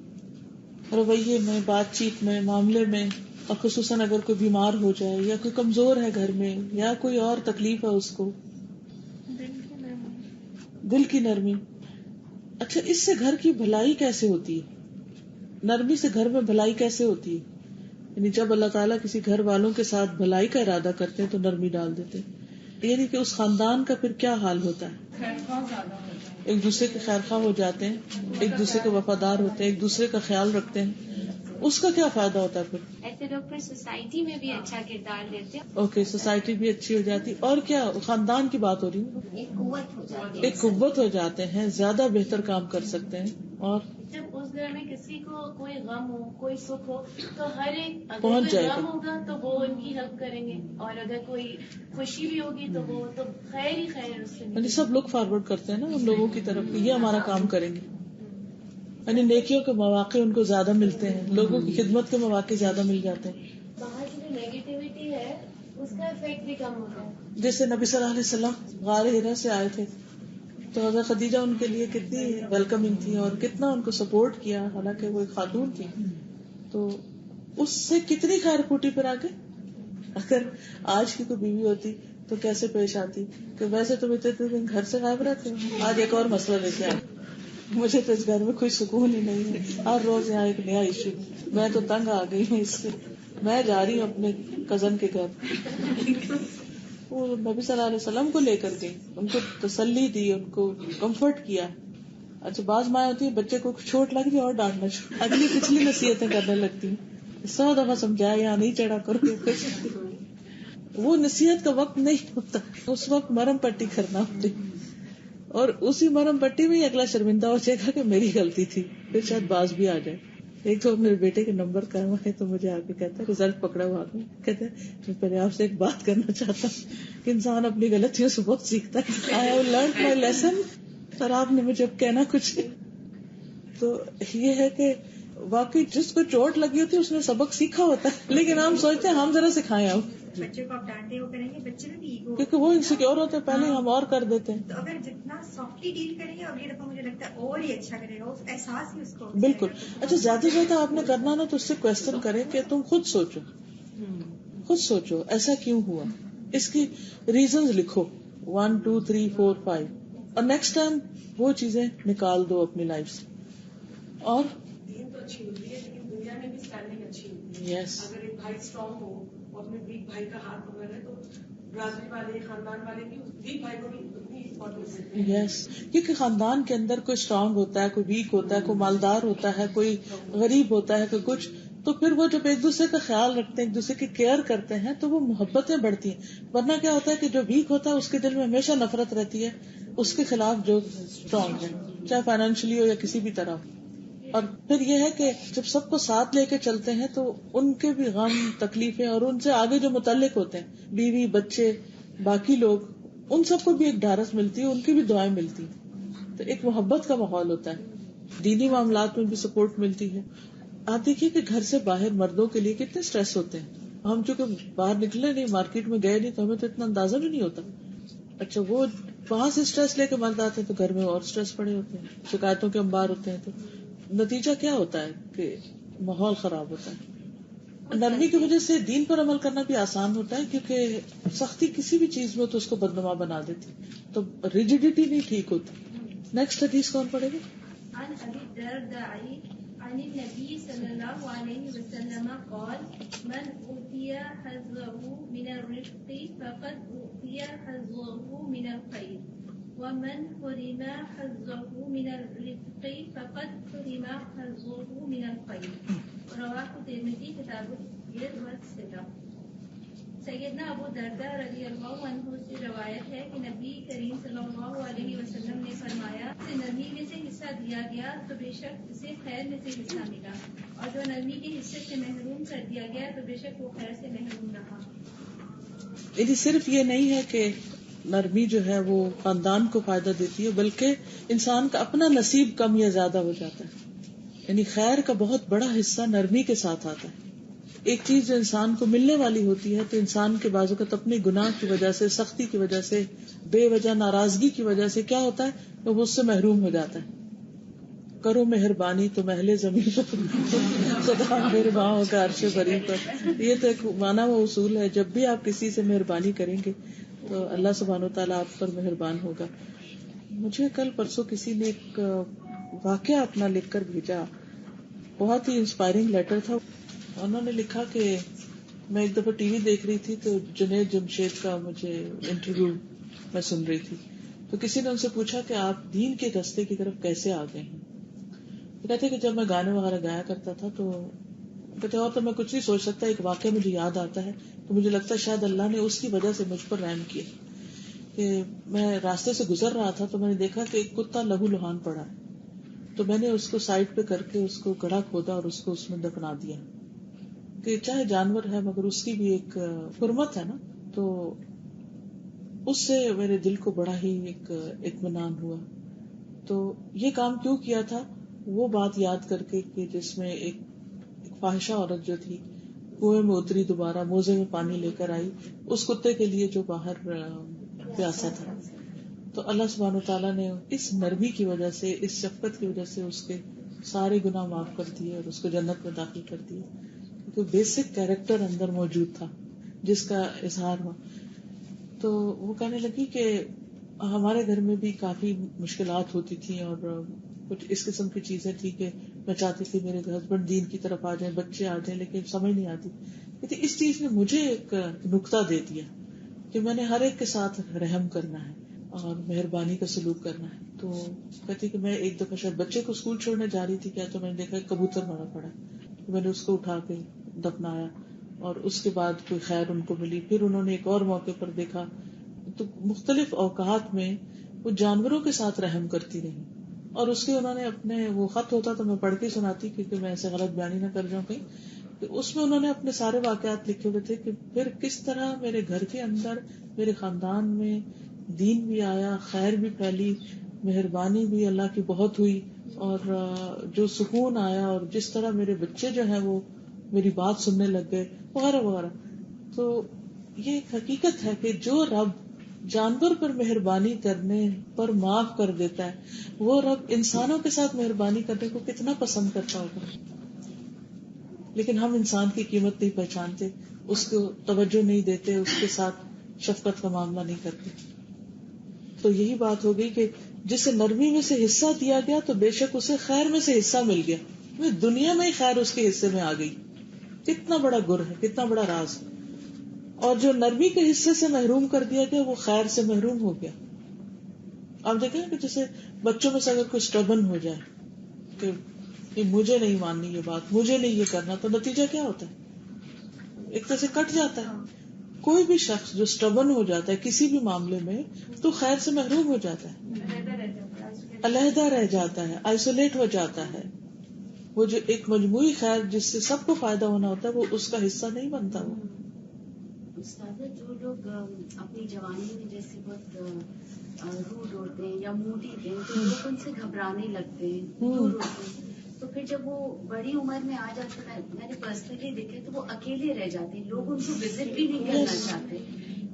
رویے میں, بات چیت میں, معاملے میں, اور خصوصاً اگر کوئی بیمار ہو جائے یا کوئی کمزور ہے گھر میں یا کوئی اور تکلیف ہے اس کو, دل کی نرمی. اچھا, اس سے گھر کی بھلائی کیسے ہوتی ہے؟ نرمی سے گھر میں بھلائی کیسے ہوتی ہے؟ یعنی جب اللہ تعالیٰ کسی گھر والوں کے ساتھ بھلائی کا ارادہ کرتے ہیں تو نرمی ڈال دیتے ہیں, یعنی کہ اس خاندان کا پھر کیا حال ہوتا ہے؟ ایک دوسرے کے خیر خواہ ہو جاتے ہیں, ایک دوسرے کے وفادار ہوتے ہیں, ایک دوسرے کا خیال رکھتے ہیں. اس کا کیا فائدہ ہوتا ہے پھر؟ ایسے لوگ پھر سوسائٹی میں بھی اچھا کردار دیتے ہیں. اوکے, سوسائٹی بھی اچھی ہو جاتی. اور کیا خاندان کی بات ہو رہی ہے, ایک قوت ہو جاتے ہیں, زیادہ بہتر کام کر سکتے ہیں. اور جب اس گھر میں کسی کو کوئی غم ہو کوئی سکھ ہو تو ہر ایک پہنچ جائے گا, غم ہوگا تو وہ ان کی ہیلپ کریں گے, اور اگر کوئی خوشی بھی ہوگی تو وہ تو خیر ہی خیر اس سے. یعنی سب لوگ فارورڈ کرتے ہیں نا ان لوگوں کی طرف, یہ ہمارا کام کریں گے. یعنی نیکیوں کے مواقع ان کو زیادہ ملتے ہیں, لوگوں کی خدمت کے مواقع زیادہ مل جاتے ہیں. باہر کی جو نیگیٹیوٹی ہے اس کا افیکٹ بھی کم ہوتا ہے. جیسے نبی صلی اللہ علیہ وسلم غار ہرا سے آئے تھے تو حضرت خدیجہ ان کے لیے کتنی ویلکمنگ تھی اور کتنا ان کو سپورٹ کیا, حالانکہ وہ ایک خاتون تھی. تو اس سے کتنی خیر پھوٹی پھر آگے. اگر آج کی کوئی بیوی ہوتی تو کیسے پیش آتی کہ ویسے تم اتنے دن گھر سے غائب رہتے ہو, آج ایک اور مسئلہ لے کے آئے, مجھے تو اس گھر میں کوئی سکون ہی نہیں ہے, ہر روز یہاں ایک نیا ایشو, میں تو تنگ آ گئی ہوں اس سے, میں جا رہی ہوں اپنے کزن کے گھر. وہ نبی صلی اللہ علیہ وسلم کو لے کر گئی, ان کو تسلی دی, ان کو کمفرٹ کیا. اچھا, بعض مائیں ہوتی ہے بچے کو چوٹ لگ جائے اور ڈانٹنا شروع, اگلی پچھلی نصیحتیں کرنے لگتی ہیں, 100 دفعہ سمجھایا یہاں نہیں چڑھا کرو. وہ نصیحت کا وقت نہیں ہوتا, اس وقت مرم پٹی کرنا ہوتی, اور اسی مرم پٹی میں ہی اگلا شرمندہ ہو جائے گا کہ میری غلطی تھی, پھر شاید باز بھی آ جائے. ایک تو میرے بیٹے کے نمبر کروا ہے تو مجھے آگے کہتا ہے رزلٹ پکڑا ہوا, کہتا ہے میں پہلے آپ سے ایک بات کرنا چاہتا ہوں کہ انسان اپنی غلطیوں سے بہت سیکھتا ہے. I have learned my lesson. Sir آپ نے مجھے اب کہنا کچھ, تو یہ ہے کہ واقعی جس کو چوٹ لگی ہوتی ہے اس نے سبق سیکھا ہوتا ہے، لیکن ہم سوچتے ہیں ہم ذرا سکھائیں اب. بچے کو آپ ڈانٹے ہو کریں گے، بچے میں بھی ایگو، کیونکہ وہ انسیکیور ہوتے ہیں پہلے ہم اور کر دیتے ہیں. تو اگر جتنا سافٹلی ڈیل کریں گے اگلی دفعہ مجھے لگتا ہے اور ہی اچھا کرے گا، اس احساس ہی اس کو. بالکل. اچھا زیادہ سے زیادہ آپ نے کرنا نا تو اس سے کوشچن کریں کہ تم خود سوچو ایسا کیوں ہوا، اس کی ریزنز لکھو 1 2 3 4 5 اور نیکسٹ ٹائم وہ چیزیں نکال دو اپنی لائف سے. اور دین تو اچھی ہوتی ہے لیکن دنیا میں بھی اسٹینڈنگ اچھی ہوتی ہے. اگر ایک بھائی اسٹرانگ ہو اور اپنے ویک بھائی کا ہاتھ پکڑ ہے تو برادری والے خاندان والے بھی ویک بھائی کو بھی اتنی امپورٹینس دیتے ہیں. کیونکہ خاندان کے اندر کوئی اسٹرانگ ہوتا ہے، کوئی ویک ہوتا ہے، کوئی مالدار ہوتا ہے، کوئی غریب ہوتا ہے، کوئی کچھ، تو پھر وہ جب ایک دوسرے کا خیال رکھتے ہیں، ایک دوسرے کی کیئر کرتے ہیں تو وہ محبتیں بڑھتی ہیں. ورنہ کیا ہوتا ہے کہ جو ویک ہوتا ہے اس کے دل میں ہمیشہ نفرت رہتی ہے اس کے خلاف جو اسٹرانگ ہے، چاہے فائنینشلی ہو یا کسی بھی طرح. اور پھر یہ ہے کہ جب سب کو ساتھ لے کے چلتے ہیں تو ان کے بھی غم تکلیفیں اور ان سے آگے جو متعلق ہوتے ہیں بیوی بچے باقی لوگ، ان سب کو بھی ایک ڈھارس ملتی ہے، ان کی بھی دعائیں ملتی ہیں. تو ایک محبت کا ماحول ہوتا ہے، دینی معاملات میں بھی سپورٹ ملتی ہے. آپ دیکھیے کہ گھر سے باہر مردوں کے لیے کتنے اسٹریس ہوتے ہیں. ہم چونکہ باہر نکلے نہیں، مارکیٹ میں گئے نہیں، تو ہمیں تو اتنا اندازہ بھی نہیں ہوتا. اچھا وہ وہاں سے اسٹریس لے کے مرد آتے ہیں تو گھر میں اور اسٹریس پڑے ہوتے ہیں، شکایتوں کے انبار ہوتے ہیں. تو نتیجہ کیا ہوتا ہے کہ ماحول خراب ہوتا ہے. نرمی کی وجہ سے دین پر عمل کرنا بھی آسان ہوتا ہے، کیونکہ سختی کسی بھی چیز میں تو اس کو بدنما بنا دیتی، تو ریجیڈیٹی نہیں ٹھیک ہوتی. نیکسٹ حدیث کون پڑھے گا؟ عن ابي الدرداء عن النبي صلى الله عليه وسلم قال من اوتي حظه من الرزق فقد اوتي حظه من الخير ومن حرم حظه من الرزق فقد حرم حظه من الخير. رواه الترمذي کتاب البر والصلة. سیدنا ابو درداء رضی اللہ عنہ سے روایت ہے کہ نبی کریم صلی اللہ علیہ وسلم نے فرمایا کہ نرمی میں سے حصہ دیا گیا تو بے شک اسے خیر میں سے حصہ ملا، اور جو نرمی کے حصے سے محروم کر دیا گیا تو بے شک وہ خیر سے محروم رہا. یعنی صرف یہ نہیں ہے کہ نرمی جو ہے وہ خاندان کو فائدہ دیتی ہے، بلکہ انسان کا اپنا نصیب کم یا زیادہ ہو جاتا ہے. یعنی خیر کا بہت بڑا حصہ نرمی کے ساتھ آتا ہے. ایک چیز جو انسان کو ملنے والی ہوتی ہے تو انسان کے بعض اوقات اپنے گناہ کی وجہ سے، سختی کی وجہ سے، بے وجہ ناراضگی کی وجہ سے کیا ہوتا ہے کہ وہ اس سے محروم ہو جاتا ہے. کرو مہربانی تو محل زمین خدا مہربان ہو کر عرش بری پر. یہ تو ایک مانا ہوا اصول ہے، جب بھی آپ کسی سے مہربانی کریں گے تو اللہ سبحانہ وتعالیٰ آپ پر مہربان ہوگا. مجھے کل پرسوں کسی نے ایک واقعہ اپنا لکھ کر بھیجا، بہت ہی انسپائرنگ لیٹر تھا. انہوں نے لکھا کہ میں ایک دفعہ ٹی وی دیکھ رہی تھی تو جنید جمشید کا مجھے انٹرویو میں سن رہی تھی، تو کسی نے ان سے پوچھا کہ آپ دین کے راستے کی طرف کیسے آ گئے ہیں. تو کہتے کہ جب میں گانے وغیرہ گایا کرتا تھا تو کہتے اور تو میں کچھ نہیں سوچ سکتا، ایک واقعہ مجھے یاد آتا ہے تو مجھے لگتا ہے شاید اللہ نے اس کی وجہ سے مجھ پر رحم کیا. کہ میں راستے سے گزر رہا تھا تو میں نے دیکھا کہ ایک کتا لہو لہان پڑا ہے، تو میں نے اس کو سائڈ پہ کر کے اس کو گڑھا کھودا اور اس کو اس میں دفنا دیا. کہ چاہے جانور ہے مگر اس کی بھی ایک حرمت ہے نا، تو اس سے میرے دل کو بڑا ہی ایک اطمینان ہوا. تو یہ کام کیوں کیا تھا وہ بات یاد کر کے کہ جس میں ایک فاحشہ عورت جو تھی کنویں میں اتری، دوبارہ موزے میں پانی لے کر آئی اس کتے کے لیے جو باہر پیاسا تھا. تو اللہ سبحانہ وتعالیٰ نے اس نرمی کی وجہ سے، اس شفقت کی وجہ سے اس کے سارے گناہ معاف کر دیے اور اس کو جنت میں داخل کر دیے، کیونکہ بیسک کیریکٹر اندر موجود تھا جس کا اظہار ہوا. تو وہ کہنے لگی کہ ہمارے گھر میں بھی کافی مشکلات ہوتی تھیں اور کچھ اس قسم کی چیزیں تھی کہ میں چاہتی تھی میرے ہسبینڈ دین کی طرف آ جائیں، بچے آ جائیں، لیکن سمجھ نہیں آتی. کہتی اس چیز نے مجھے ایک نقطہ دے دیا کہ میں نے ہر ایک کے ساتھ رحم کرنا ہے اور مہربانی کا سلوک کرنا ہے. تو کہتی کہ میں ایک دفعہ شاید بچے کو اسکول چھوڑنے جا رہی تھی کیا، تو میں نے دیکھا کبوتر مرا پڑا، میں نے اس کو اٹھا کے دفنایا اور اس کے بعد کوئی خیر ان کو ملی. پھر انہوں نے ایک اور موقع پر دیکھا تو مختلف اوقات میں وہ جانوروں کے ساتھ رحم کرتی رہی. اور اس کے انہوں نے اپنے وہ خط ہوتا تو میں پڑھ کے سناتی کیونکہ میں ایسے غلط بیانی نہ کر جاؤں کہیں. اس میں انہوں نے اپنے سارے واقعات لکھے ہوئے تھے کہ پھر کس طرح میرے گھر کے اندر، میرے خاندان میں دین بھی آیا، خیر بھی پھیلی، مہربانی بھی اللہ کی بہت ہوئی، اور جو سکون آیا اور جس طرح میرے بچے جو ہیں وہ میری بات سننے لگ گئے وغیرہ وغیرہ. تو یہ ایک حقیقت ہے کہ جو رب جانور پر مہربانی کرنے پر معاف کر دیتا ہے وہ رب انسانوں کے ساتھ مہربانی کرنے کو کتنا پسند کرتا ہوگا. لیکن ہم انسان کی قیمت نہیں پہچانتے, اس کو توجہ نہیں دیتے, اس کے ساتھ شفقت کا معاملہ نہیں کرتے. تو یہی بات ہو گئی کہ جسے نرمی میں سے حصہ دیا گیا تو بے شک اسے خیر میں سے حصہ مل گیا, دنیا میں ہی خیر اس کے حصے میں آ گئی. کتنا بڑا گر ہے, کتنا بڑا راز. اور جو نرمی کے حصے سے محروم کر دیا گیا وہ خیر سے محروم ہو گیا. آپ دیکھیں کہ جیسے بچوں میں سے اگر کوئی اسٹبن ہو جائے کہ مجھے نہیں ماننی یہ بات, مجھے نہیں یہ کرنا, تو نتیجہ کیا ہوتا ہے؟ ایک طرح سے کٹ جاتا ہے. کوئی بھی شخص جو اسٹبن ہو جاتا ہے کسی بھی معاملے میں تو خیر سے محروم ہو جاتا ہے, علیحدہ رہ جاتا ہے, آئسولیٹ ہو جاتا ہے. وہ جو ایک مجموعی خیر جس سے سب کو فائدہ ہونا ہوتا ہے وہ اس کا حصہ نہیں بنتا. وہ استاد, جو لوگ اپنی جوانی میں جیسے بہت روڈ ہوتے ہیں یا موڈی ہوتے ہیں تو لوگ ان سے گھبرانے لگتے ہیں, دور ہوتے ہیں. تو پھر جب وہ بڑی عمر میں آ جاتے ہیں, میں نے پرسنلی دیکھے تو وہ اکیلے رہ جاتے ہیں, لوگ ان کو وزٹ بھی نہیں کرنا چاہتے.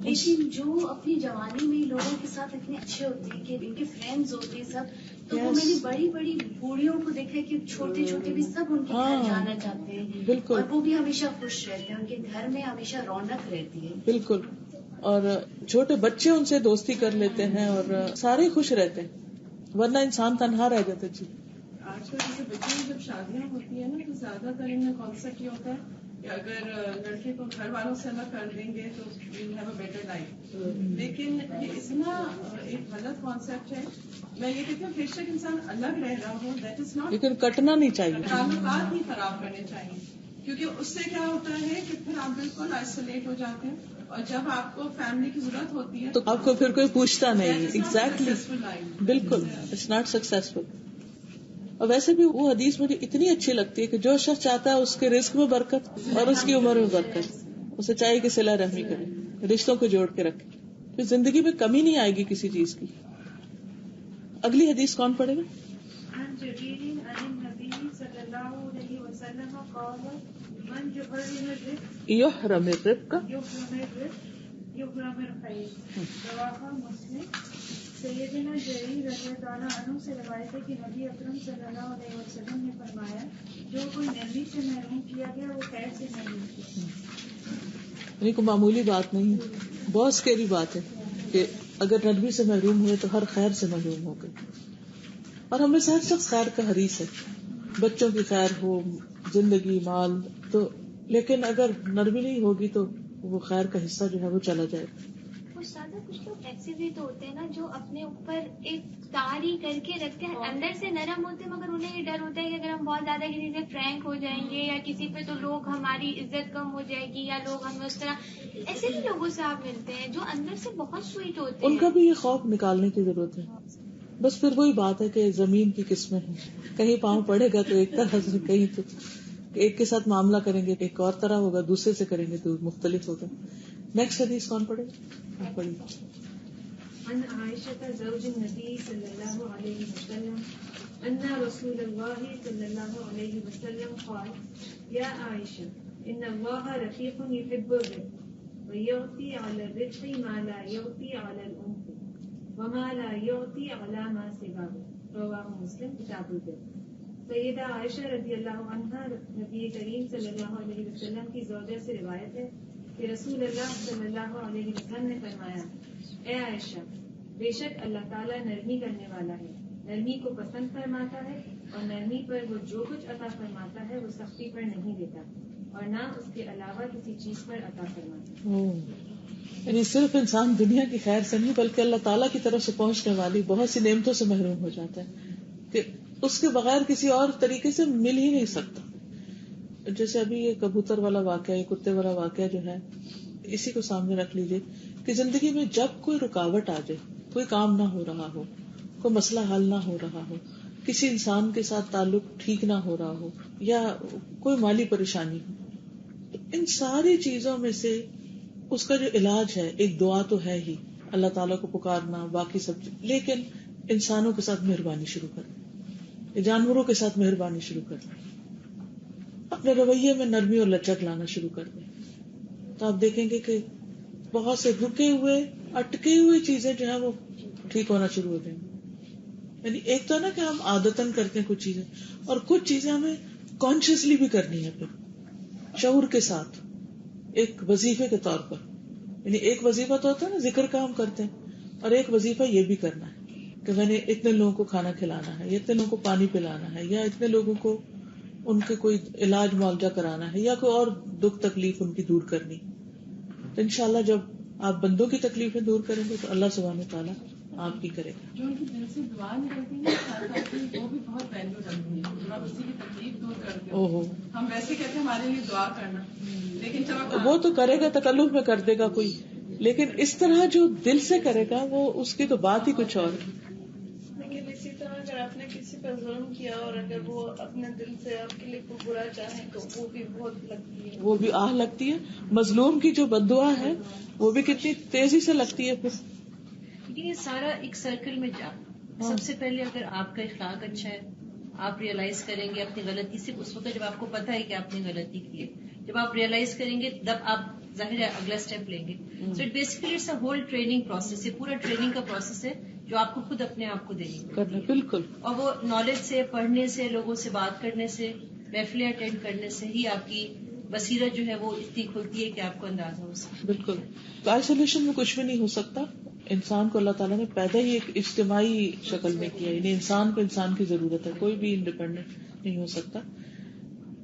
لیکن جو اپنی جوانی میں لوگوں کے ساتھ اتنے اچھے ہوتے ہیں کہ ان کے فرینڈز ہوتے ہیں سب, تو وہ میں نے بڑی بڑی بوڑھیوں کو دیکھا کہ چھوٹے چھوٹے بھی سب ان کے گھر جانا چاہتے ہیں, اور وہ بھی ہمیشہ خوش رہتے ہیں, ان کے گھر میں ہمیشہ رونق رہتی ہے. بالکل. اور چھوٹے بچے ان سے دوستی کر لیتے ہیں اور سارے خوش رہتے ہیں, ورنہ انسان تنہا رہ جاتا. جی, آج کل جیسے بچوں میں جب شادیاں ہوتی ہیں نا تو زیادہ تر ان میں کانسیپٹ یہ ہوتا ہے کہ اگر لڑکے کو گھر والوں سے الگ کر دیں گے تو you have a better life. لیکن یہ اتنا ایک غلط کانسیپٹ ہے. میں یہ کہتی ہوں بے شک انسان الگ رہ رہا ہو, دیٹ از ناٹ, لیکن کٹنا نہیں چاہیے, تعلقات نہیں خراب کرنے چاہیے, کیونکہ اس سے کیا ہوتا ہے کہ پھر آپ بالکل آئسولیٹ ہو جاتے ہیں, اور جب آپ کو فیملی کی ضرورت ہوتی ہے تو آپ کو پھر کوئی پوچھتا نہیں. ایگزیکٹلی, بالکل, اٹس ناٹ سکسیسفل. اور ویسے بھی وہ حدیث مجھے اتنی اچھی لگتی ہے کہ جو شخص چاہتا ہے اس کے رزق میں برکت اور اس کی عمر میں برکت, اسے چاہیے کہ صلہ رحمی کرے, رشتوں کو جوڑ کے رکھے, پھر زندگی میں کمی نہیں آئے گی کسی چیز کی. اگلی حدیث کون پڑھے گا؟ یحرم الرفق سیدنا جریر رضی اللہ عنہ سے روایت ہے کہ نبی اکرم صلی اللہ علیہ وسلم نے فرمایا, جو کوئی نرمی سے محروم کیا گیا وہ خیر سے محروم کیا. یعنی کوئی معمولی بات نہیں, بہت سکیری بات ہے کہ اگر نرمی سے محروم ہوئے تو ہر خیر سے محروم ہو گئے. اور ہم میں سے ہر شخص خیر کا حریص ہے, بچوں کی خیر ہو, زندگی, مال, تو لیکن اگر نرمی نہیں ہوگی تو وہ خیر کا حصہ جو ہے وہ چلا جائے گا. کچھ لوگ ایسے بھی تو ہوتے ہیں نا جو اپنے اوپر ایک تاری کر کے رکھتے ہیں, اندر سے نرم ہوتے ہیں مگر انہیں یہ ڈر ہوتا ہے کہ اگر ہم بہت زیادہ کسی سے فرینک ہو جائیں گے یا کسی پہ تو لوگ ہماری عزت کم ہو جائے گی یا لوگ ہمیں اس طرح. ایسے بھی لوگوں سے آپ ملتے ہیں جو اندر سے بہت سویٹ ہوتے ہیں, ان کا بھی یہ خوف نکالنے کی ضرورت ہے. بس پھر وہی بات ہے کہ زمین کی قسمیں ہیں, کہیں پاؤں پڑے گا تو ایک طرح سے, کہیں تو ایک کے ساتھ معاملہ کریں گے ایک اور طرح ہوگا, دوسرے سے کریں گے تو مختلف ہوگا. نیکسٹ حدیث کون پڑھے گا؟ پڑھیے. عن عائشة زوج النبي صلى الله عليه وسلم أن رسول الله صلى الله عليه وسلم قال يا عائشة إن الله رفيق يحب الرفق ويعطي على الرفق ما لا يعطي على الأنف وما لا يعطي على ما سواه رواه مسلم کتاب البر. سیدہ عائشہ رضی اللہ عنہا نبی کریم صلی اللہ علیہ وسلم کی زوجہ سے روایت ہے کہ رسول اللہ صلی اللہ علیہ وسلم نے فرمایا, اے عائشہ, بے شک اللہ تعالیٰ نرمی کرنے والا ہے, نرمی کو پسند فرماتا ہے, اور نرمی پر وہ جو کچھ عطا فرماتا ہے وہ سختی پر نہیں دیتا, اور نہ اس کے علاوہ کسی چیز پر عطا فرماتا. یعنی صرف انسان دنیا کی خیر سے نہیں بلکہ اللہ تعالیٰ کی طرف سے پہنچنے والی بہت سی نعمتوں سے محروم ہو جاتا ہے کہ اس کے بغیر کسی اور طریقے سے مل ہی نہیں سکتا. جیسے ابھی یہ کبوتر والا واقعہ, یہ کتے والا واقعہ جو ہے, اسی کو سامنے رکھ لیجئے کہ زندگی میں جب کوئی رکاوٹ آ جائے, کوئی کام نہ ہو رہا ہو, کوئی مسئلہ حل نہ ہو رہا ہو, کسی انسان کے ساتھ تعلق ٹھیک نہ ہو رہا ہو, یا کوئی مالی پریشانی ہو, تو ان ساری چیزوں میں سے اس کا جو علاج ہے ایک دعا تو ہے ہی, اللہ تعالیٰ کو پکارنا, باقی سب, لیکن انسانوں کے ساتھ مہربانی شروع کر. جانوروں کے ساتھ مہربانی شروع کر دیں, اپنے رویے میں نرمی اور لچک لانا شروع کر دیں, تو آپ دیکھیں گے کہ بہت سے رکے ہوئے اٹکی ہوئی چیزیں جو ہیں وہ ٹھیک ہونا شروع ہو جائیں گی. یعنی ایک تو نا کہ ہم عادتاً کرتے ہیں کچھ چیزیں, اور کچھ چیزیں ہمیں کانشیسلی بھی کرنی ہے, پھر شعور کے ساتھ ایک وظیفے کے طور پر. یعنی ایک وظیفہ تو ہوتا ہے نا ذکر کا ہم کرتے ہیں, اور ایک وظیفہ یہ بھی کرنا ہے کہ میں نے اتنے لوگوں کو کھانا کھلانا ہے, یا اتنے لوگوں کو پانی پلانا ہے, یا اتنے لوگوں کو ان کے کوئی علاج معالجہ کرانا ہے, یا کوئی اور دکھ تکلیف ان کی دور کرنی. تو انشاءاللہ جب آپ بندوں کی تکلیفیں دور کریں گے تو اللہ سبحانہ وتعالیٰ آپ کی کرے گا. جو ان کی دل سے دعا نکلتی ہے وہ بھی بہت ویلیو رکھتی ہے, جب آپ اسی کی تکلیف دور کرتے ہو. ہم ویسے کہتے ہیں ہمارے لیے دعا کرنا, لیکن جب وہ تو کرے گا تکلف میں کر دے گا کوئی, لیکن اس طرح جو دل سے کرے گا وہ اس کی تو بات ہی کچھ اور ہے. لیکن اسی طرح اگر آپ نے کسی پر ظلم کیا اور اگر وہ اپنے دل سے آپ کے لیے کوئی برا چاہیں تو وہ بھی بہت لگتی ہے, وہ بھی آہ لگتی ہے. مظلوم کی جو بد دعا ہے وہ بھی کتنی تیزی سے لگتی ہے. پھر لیکن یہ سارا ایک سرکل میں جا, سب سے پہلے اگر آپ کا اخلاق اچھا ہے, آپ ریئلائز کریں گے اپنی غلطی سے اس وقت جب آپ کو پتا ہے کہ آپ نے غلطی کی ہے, جب آپ ریئلائز کریں گے تب آپ ظاہر ہے اگلا اسٹیپ لیں گے. So it basically it's a whole training process ہے, پورا ٹریننگ کا پروسیس ہے جو آپ کو خود اپنے آپ کو دینی ہے. بالکل. اور وہ نالج سے, پڑھنے سے, لوگوں سے بات کرنے سے, محفلیں اٹینڈ کرنے سے ہی آپ کی بصیرت جو ہے وہ اتنی کھلتی ہے کہ آپ کو اندازہ ہو سکتا. بالکل. آئسولیشن میں کچھ بھی نہیں ہو سکتا. انسان کو اللہ تعالیٰ نے پیدا ہی ایک اجتماعی شکل میں کیا, یعنی انسان کو انسان کی ضرورت ہے, کوئی بھی انڈیپینڈنٹ نہیں ہو سکتا.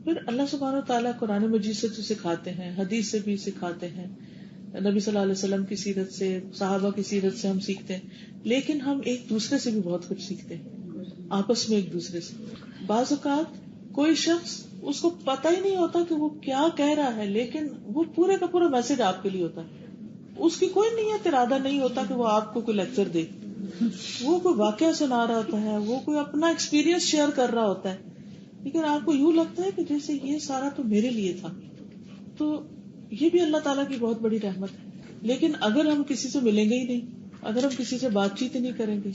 پھر اللہ سبحانہ وتعالیٰ قرآن مجید سے تو سکھاتے ہیں, حدیث سے بھی سکھاتے ہیں, نبی صلی اللہ علیہ وسلم کی سیرت سے, صحابہ کی سیرت سے ہم سیکھتے ہیں, لیکن ہم ایک دوسرے سے بھی بہت کچھ سیکھتے ہیں, آپس میں ایک دوسرے سے. بعض اوقات کوئی شخص اس کو پتہ ہی نہیں ہوتا کہ وہ کیا کہہ رہا ہے, لیکن وہ پورے کا پورا میسج آپ کے لیے ہوتا ہے. اس کی کوئی نیت ارادہ نہیں ہوتا کہ وہ آپ کو کوئی لیکچر دے, وہ کوئی واقعہ سنا رہا ہوتا ہے, وہ کوئی اپنا ایکسپیرینس شیئر کر رہا ہوتا ہے, لیکن آپ کو یوں لگتا ہے کہ جیسے یہ سارا تو میرے لیے تھا. تو یہ بھی اللہ تعالیٰ کی بہت بڑی رحمت ہے. لیکن اگر ہم کسی سے ملیں گے ہی نہیں, اگر ہم کسی سے بات چیت نہیں کریں گے,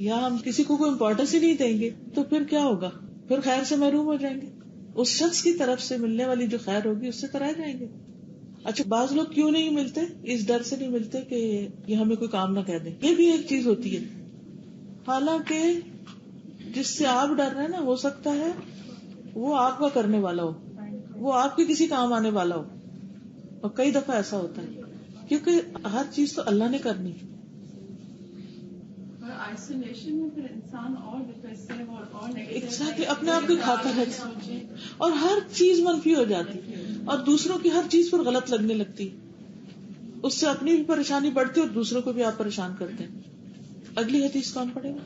یا ہم کسی کو کوئی امپورٹینس ہی نہیں دیں گے, تو پھر کیا ہوگا؟ پھر خیر سے محروم ہو جائیں گے. اس شخص کی طرف سے ملنے والی جو خیر ہوگی اس سے تو رہ جائیں گے. اچھا, بعض لوگ کیوں نہیں ملتے؟ اس ڈر سے نہیں ملتے کہ یہ ہمیں کوئی کام نہ کہہ دیں. یہ بھی ایک چیز ہوتی ہے. حالانکہ جس سے آپ ڈر رہے ہیں نا, ہو سکتا ہے وہ آپ کا کرنے والا ہو, وہ آپ کے کسی کام آنے والا ہو. اور کئی دفعہ ایسا ہوتا ہے کیونکہ ہر چیز تو اللہ نے کرنی. آئسولیشن میں پھر انسان اور ڈپریسو اور ایگزیکٹلی اپنے آپ کی کھاتا ہے, اور ہر چیز منفی ہو جاتی, اور دوسروں کی ہر چیز پر غلط لگنے لگتی. اس سے اپنی بھی پریشانی بڑھتی اور دوسروں کو بھی آپ پریشان کرتے ہیں. اگلی حدیث کون پڑھے گا؟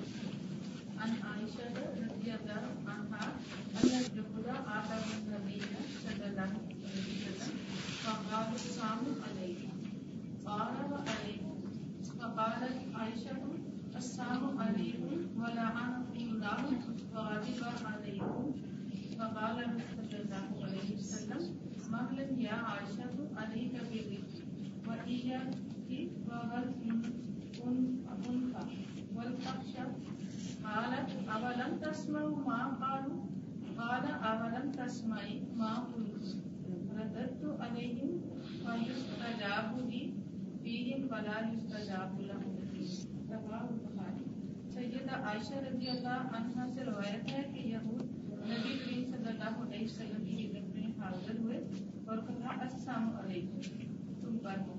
السلام علیکم ولعنکم اللہ وغضب علیکم فقال صلی اللہ علیہ وسلم مهلا یا عائشہ علیک بالرفق وإیاک والعنف والفحش قالت اولم تسمعوا ما قالوا قال اولم تسمعوا ما قلت رددت علیہم فیستجاب لی فیہم ولا یستجاب لهم. سیدہ عائشہ رضی اللہ عنہا سے روایت ہے کہ یہود نبی کریم صلی اللہ علیہ وسلم کی خدمت میں حاضر ہوئے اور کہا السلام علیکم, تم پر ہو.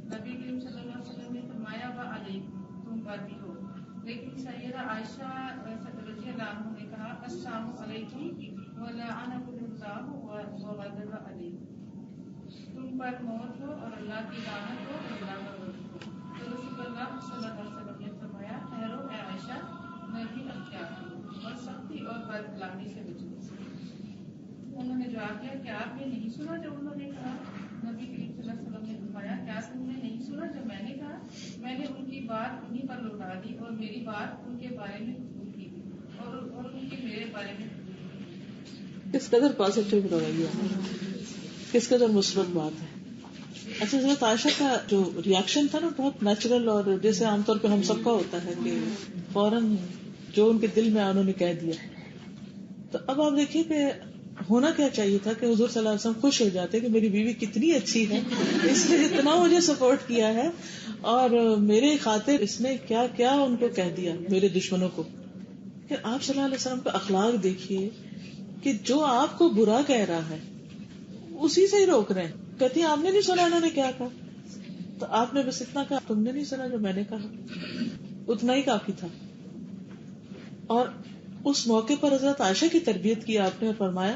نبی کریم صلی اللہ علیہ وسلم نے فرمایا وعلیکم, تم پر بھی ہو. لیکن سیدہ عائشہ رضی اللہ عنہ نے کہا السلام علیکم ولعنکم اللہ وغضب علیکم, تم پر موت ہو اور اللہ کی لعنت ہو اور اللہ کا غضب ہو. تو رسول اللہ صلی اللہ علیہ وسلم نے فرمایا ٹھہرو اے عائشہ, میں بھی اختیار ہوں اور سختی اور بد کلامی سے بچوں. انہوں نے جواب دیا کہ آپ نے نہیں سنا جب انہوں نے کہا. نبی کریم صلی اللہ علیہ وسلم نے فرمایا کیا تم نے نہیں سنا جب میں نے کہا؟ میں نے ان کی بات انہیں پر لوٹا دی اور میری بات ان کے بارے میں قبول کی اور ان کی میرے بارے میں قبول. کس قدر پازیٹیو رویہ ہے, کس قدر مثبت بات ہے. اچھا, حضرت عائشہ کا جو ریئیکشن تھا نا بہت نیچرل, اور جیسے عام طور پہ ہم سب کا ہوتا ہے کہ فوراً جو ان کے دل میں انہوں نے کہہ دیا. تو اب آپ دیکھیے کہ ہونا کیا چاہیے تھا کہ حضور صلی اللہ علیہ وسلم خوش ہو جاتے کہ میری بیوی کتنی اچھی ہے، اس نے اتنا مجھے سپورٹ کیا ہے، اور میرے خاطر اس نے کیا کیا ان کو کہہ دیا میرے دشمنوں کو. کہ آپ صلی اللہ علیہ وسلم کا اخلاق دیکھیے کہ جو آپ کو برا کہہ رہا ہے اسی سے ہی روک رہے ہیں. کہتی ہیں آپ نے نہیں سنا انہوں نے کیا کہا، تو آپ نے بس اتنا کہا، تم نے نہیں سنا جو میں نے کہا، اتنا ہی کافی تھا. اور اس موقع پر حضرت عائشہ کی تربیت کی آپ نے، فرمایا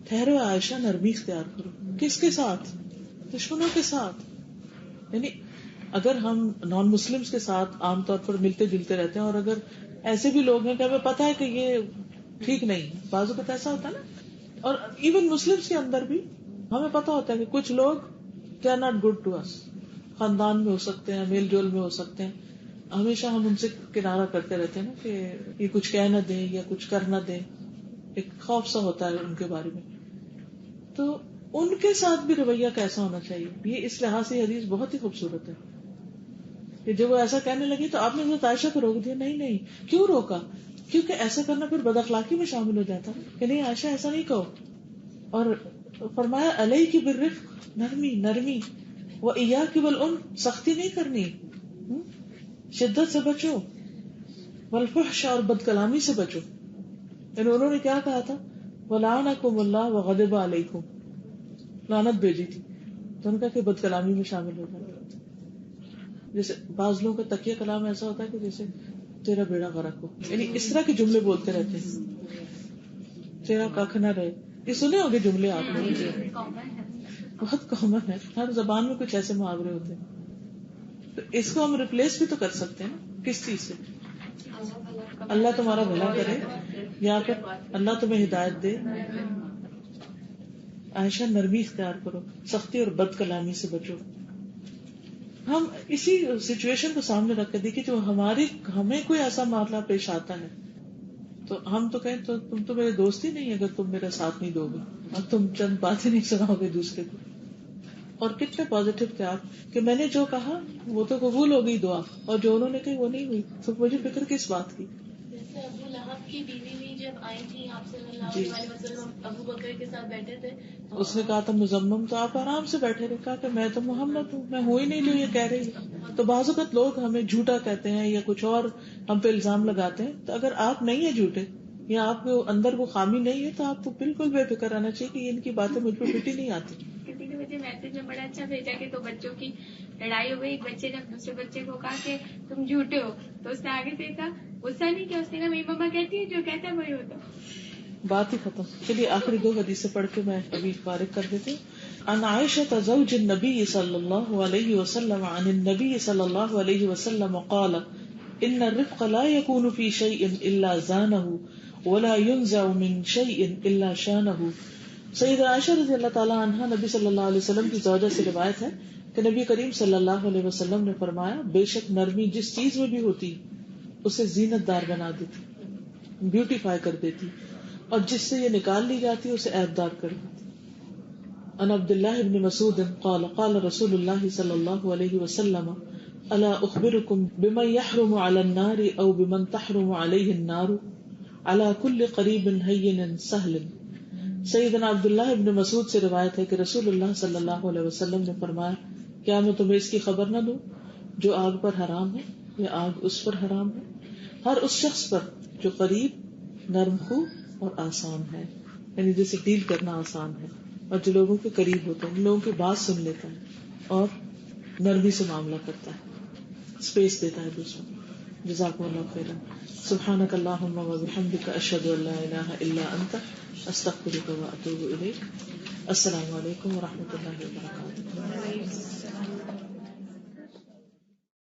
ٹھہرو عائشہ، نرمی اختیار کرو. کس کے ساتھ؟ دشمنوں کے ساتھ. یعنی اگر ہم نان مسلمز کے ساتھ عام طور پر ملتے جلتے رہتے ہیں، اور اگر ایسے بھی لوگ ہیں کہ ہمیں پتا ہے کہ یہ ٹھیک نہیں ہے، بعض اوقات ایسا ہوتا ہے نا، اور ایون مسلمز کے اندر بھی ہمیں پتا ہوتا ہے کہ کچھ لوگ they are not good to us, خاندان میں ہو سکتے ہیں، میل جول میں ہو سکتے ہیں، ہمیشہ ہم ان سے کنارہ کرتے رہتے ہیں نا کہ یہ کچھ کہہ نہ دیں یا کچھ کر نہ دیں، ایک خوف سا ہوتا ہے ان کے بارے میں. تو ان کے ساتھ بھی رویہ کیسا ہونا چاہیے، یہ اس لحاظ سے حدیث بہت ہی خوبصورت ہے کہ جب وہ ایسا کہنے لگی تو آپ نے حضرت عائشہ کو روک دیا. نہیں. کیوں روکا؟ کیونکہ ایسا کرنا پھر بد اخلاقی میں شامل ہو جاتا ہے کہ نہیں عائشہ ایسا نہیں کہو. اور فرمایا علیکی بالرفق، نرمی وإیاک بالعنف، سختی نہیں کرنی، شدت سے بچو، والفحش، اور بد کلامی سے بچو. یعنی انہوں نے کیا کہا تھا؟ وَلَعَنَكُمُ اللَّهُ وَغَضِبَ عَلَيْكُمْ، لعنت بھیجی تھی. تو ان کا کہ بد کلامی میں شامل ہو جاتا. جیسے بعض لوگوں کا تکیہ کلام ایسا ہوتا ہے کہ جیسے تیرا بیڑا غرق ہو، یعنی اس طرح کے جملے بولتے رہتے ہیں، تیرا ککھ نہ رہے. یہ سنے ہوگے جملے آپ نے، بہت کامن ہے، ہر زبان میں کچھ ایسے محاورے ہوتے ہیں. تو اس کو ہم ریپلیس بھی تو کر سکتے ہیں کس چیز سے؟ اللہ تمہارا بھلا کرے، یا پھر اللہ تمہیں ہدایت دے. عائشہ نرمی اختیار کرو، سختی اور بد کلامی سے بچو. ہم اسی سچویشن کو سامنے رکھ کے دیکھیں جو ہمیں کوئی ایسا معاملہ پیش آتا ہے تو ہم تو کہیں تو تم تو میرے دوست ہی نہیں اگر تم میرا ساتھ نہیں دو گے اور تم چند باتیں نہیں سناؤ گے دوسرے کو. اور کتنے پازیٹیو تھے آپ کہ میں نے جو کہا وہ تو قبول ہو گئی دعا، اور جو انہوں نے کہی وہ نہیں ہوئی. تو مجھے فکر کس بات کی؟ جیسے ابو لہب کی بیوی بھی جب آئی تھی آپ صلی اللہ علیہ وسلم ابو بکر کے ساتھ بیٹھے تھے، اس نے کہا تھا مزمم، تو آپ آرام سے بیٹھے رہے. کہا کہ میں تو محمد ہوں، میں ہوں ہی نہیں جو یہ کہہ رہی. تو بعض اوقات لوگ ہمیں جھوٹا کہتے ہیں یا کچھ اور ہم پہ الزام لگاتے ہیں، تو اگر آپ نہیں ہیں جھوٹے یا آپ کے اندر وہ خامی نہیں ہے تو آپ کو بالکل بے فکر رہنا چاہیے کہ ان کی باتیں مجھ پہ فٹ ہی نہیں آتی. کسی نے مجھے میسج میں بڑا اچھا بھیجا کہ 2 بچوں کی لڑائی ہو گئی، ایک بچے نے دوسرے بچے کو کہا کہ تم جھوٹے ہو، تو اس نے آگے سے کہا غصہ نہیں کیا، اس نے کہا میری مما کہتی ہے جو کہتا ہے وہی ہوتا. بات ہی ختم. چلیے آخری 2 حدیثیں پڑھ کے میں ابھی فارغ کر دیتی ہوں. عن عائشة زوج النبي صلى الله عليه وسلم عن النبي صلى الله عليه وسلم قال ان الرفق لا يكون في شيء الا زانه ولا ينزع من شيء الا شانه. سیدہ عائشہ رضی اللہ تعالی عنہا نبی صلی اللہ علیہ وسلم کی زوجہ سے روایت ہے کہ نبی کریم صلی اللہ علیہ وسلم نے فرمایا بے شک نرمی جس چیز میں بھی ہوتی اسے زینت دار بنا دیتی، بیوٹیفائی کر دیتی، اور جس سے یہ نکال لی جاتی اسے عیب دار کر دیتی. عن عبد الله بن مسعود قال قال رسول الله صلى الله عليه وسلم الا اخبركم بمن يحرم على النار او بمن تحرم عليه النار على كل قريب هين سهل. سیدنا عبداللہ ابن مسعود سے روایت ہے کہ رسول اللہ صلی اللہ علیہ وسلم نے فرمایا کیا میں تمہیں اس کی خبر نہ دوں جو آگ پر حرام ہے یا آگ اس پر حرام ہے، ہر اس شخص پر جو قریب، نرم خو اور آسان ہے، یعنی جسے ڈیل کرنا آسان ہے، اور جو لوگوں کے قریب ہوتا ہے، لوگوں کی بات سن لیتا ہے اور نرمی سے معاملہ کرتا ہے، اسپیس دیتا ہے دوسروں کو. جزاکم اللہ خیرا. سبحانک اللہم و بحمدک اشہد ان لا الہ الا انت استغفرک و اتوب الیک. السلام علیکم و رحمۃ اللہ وبرکاتہ.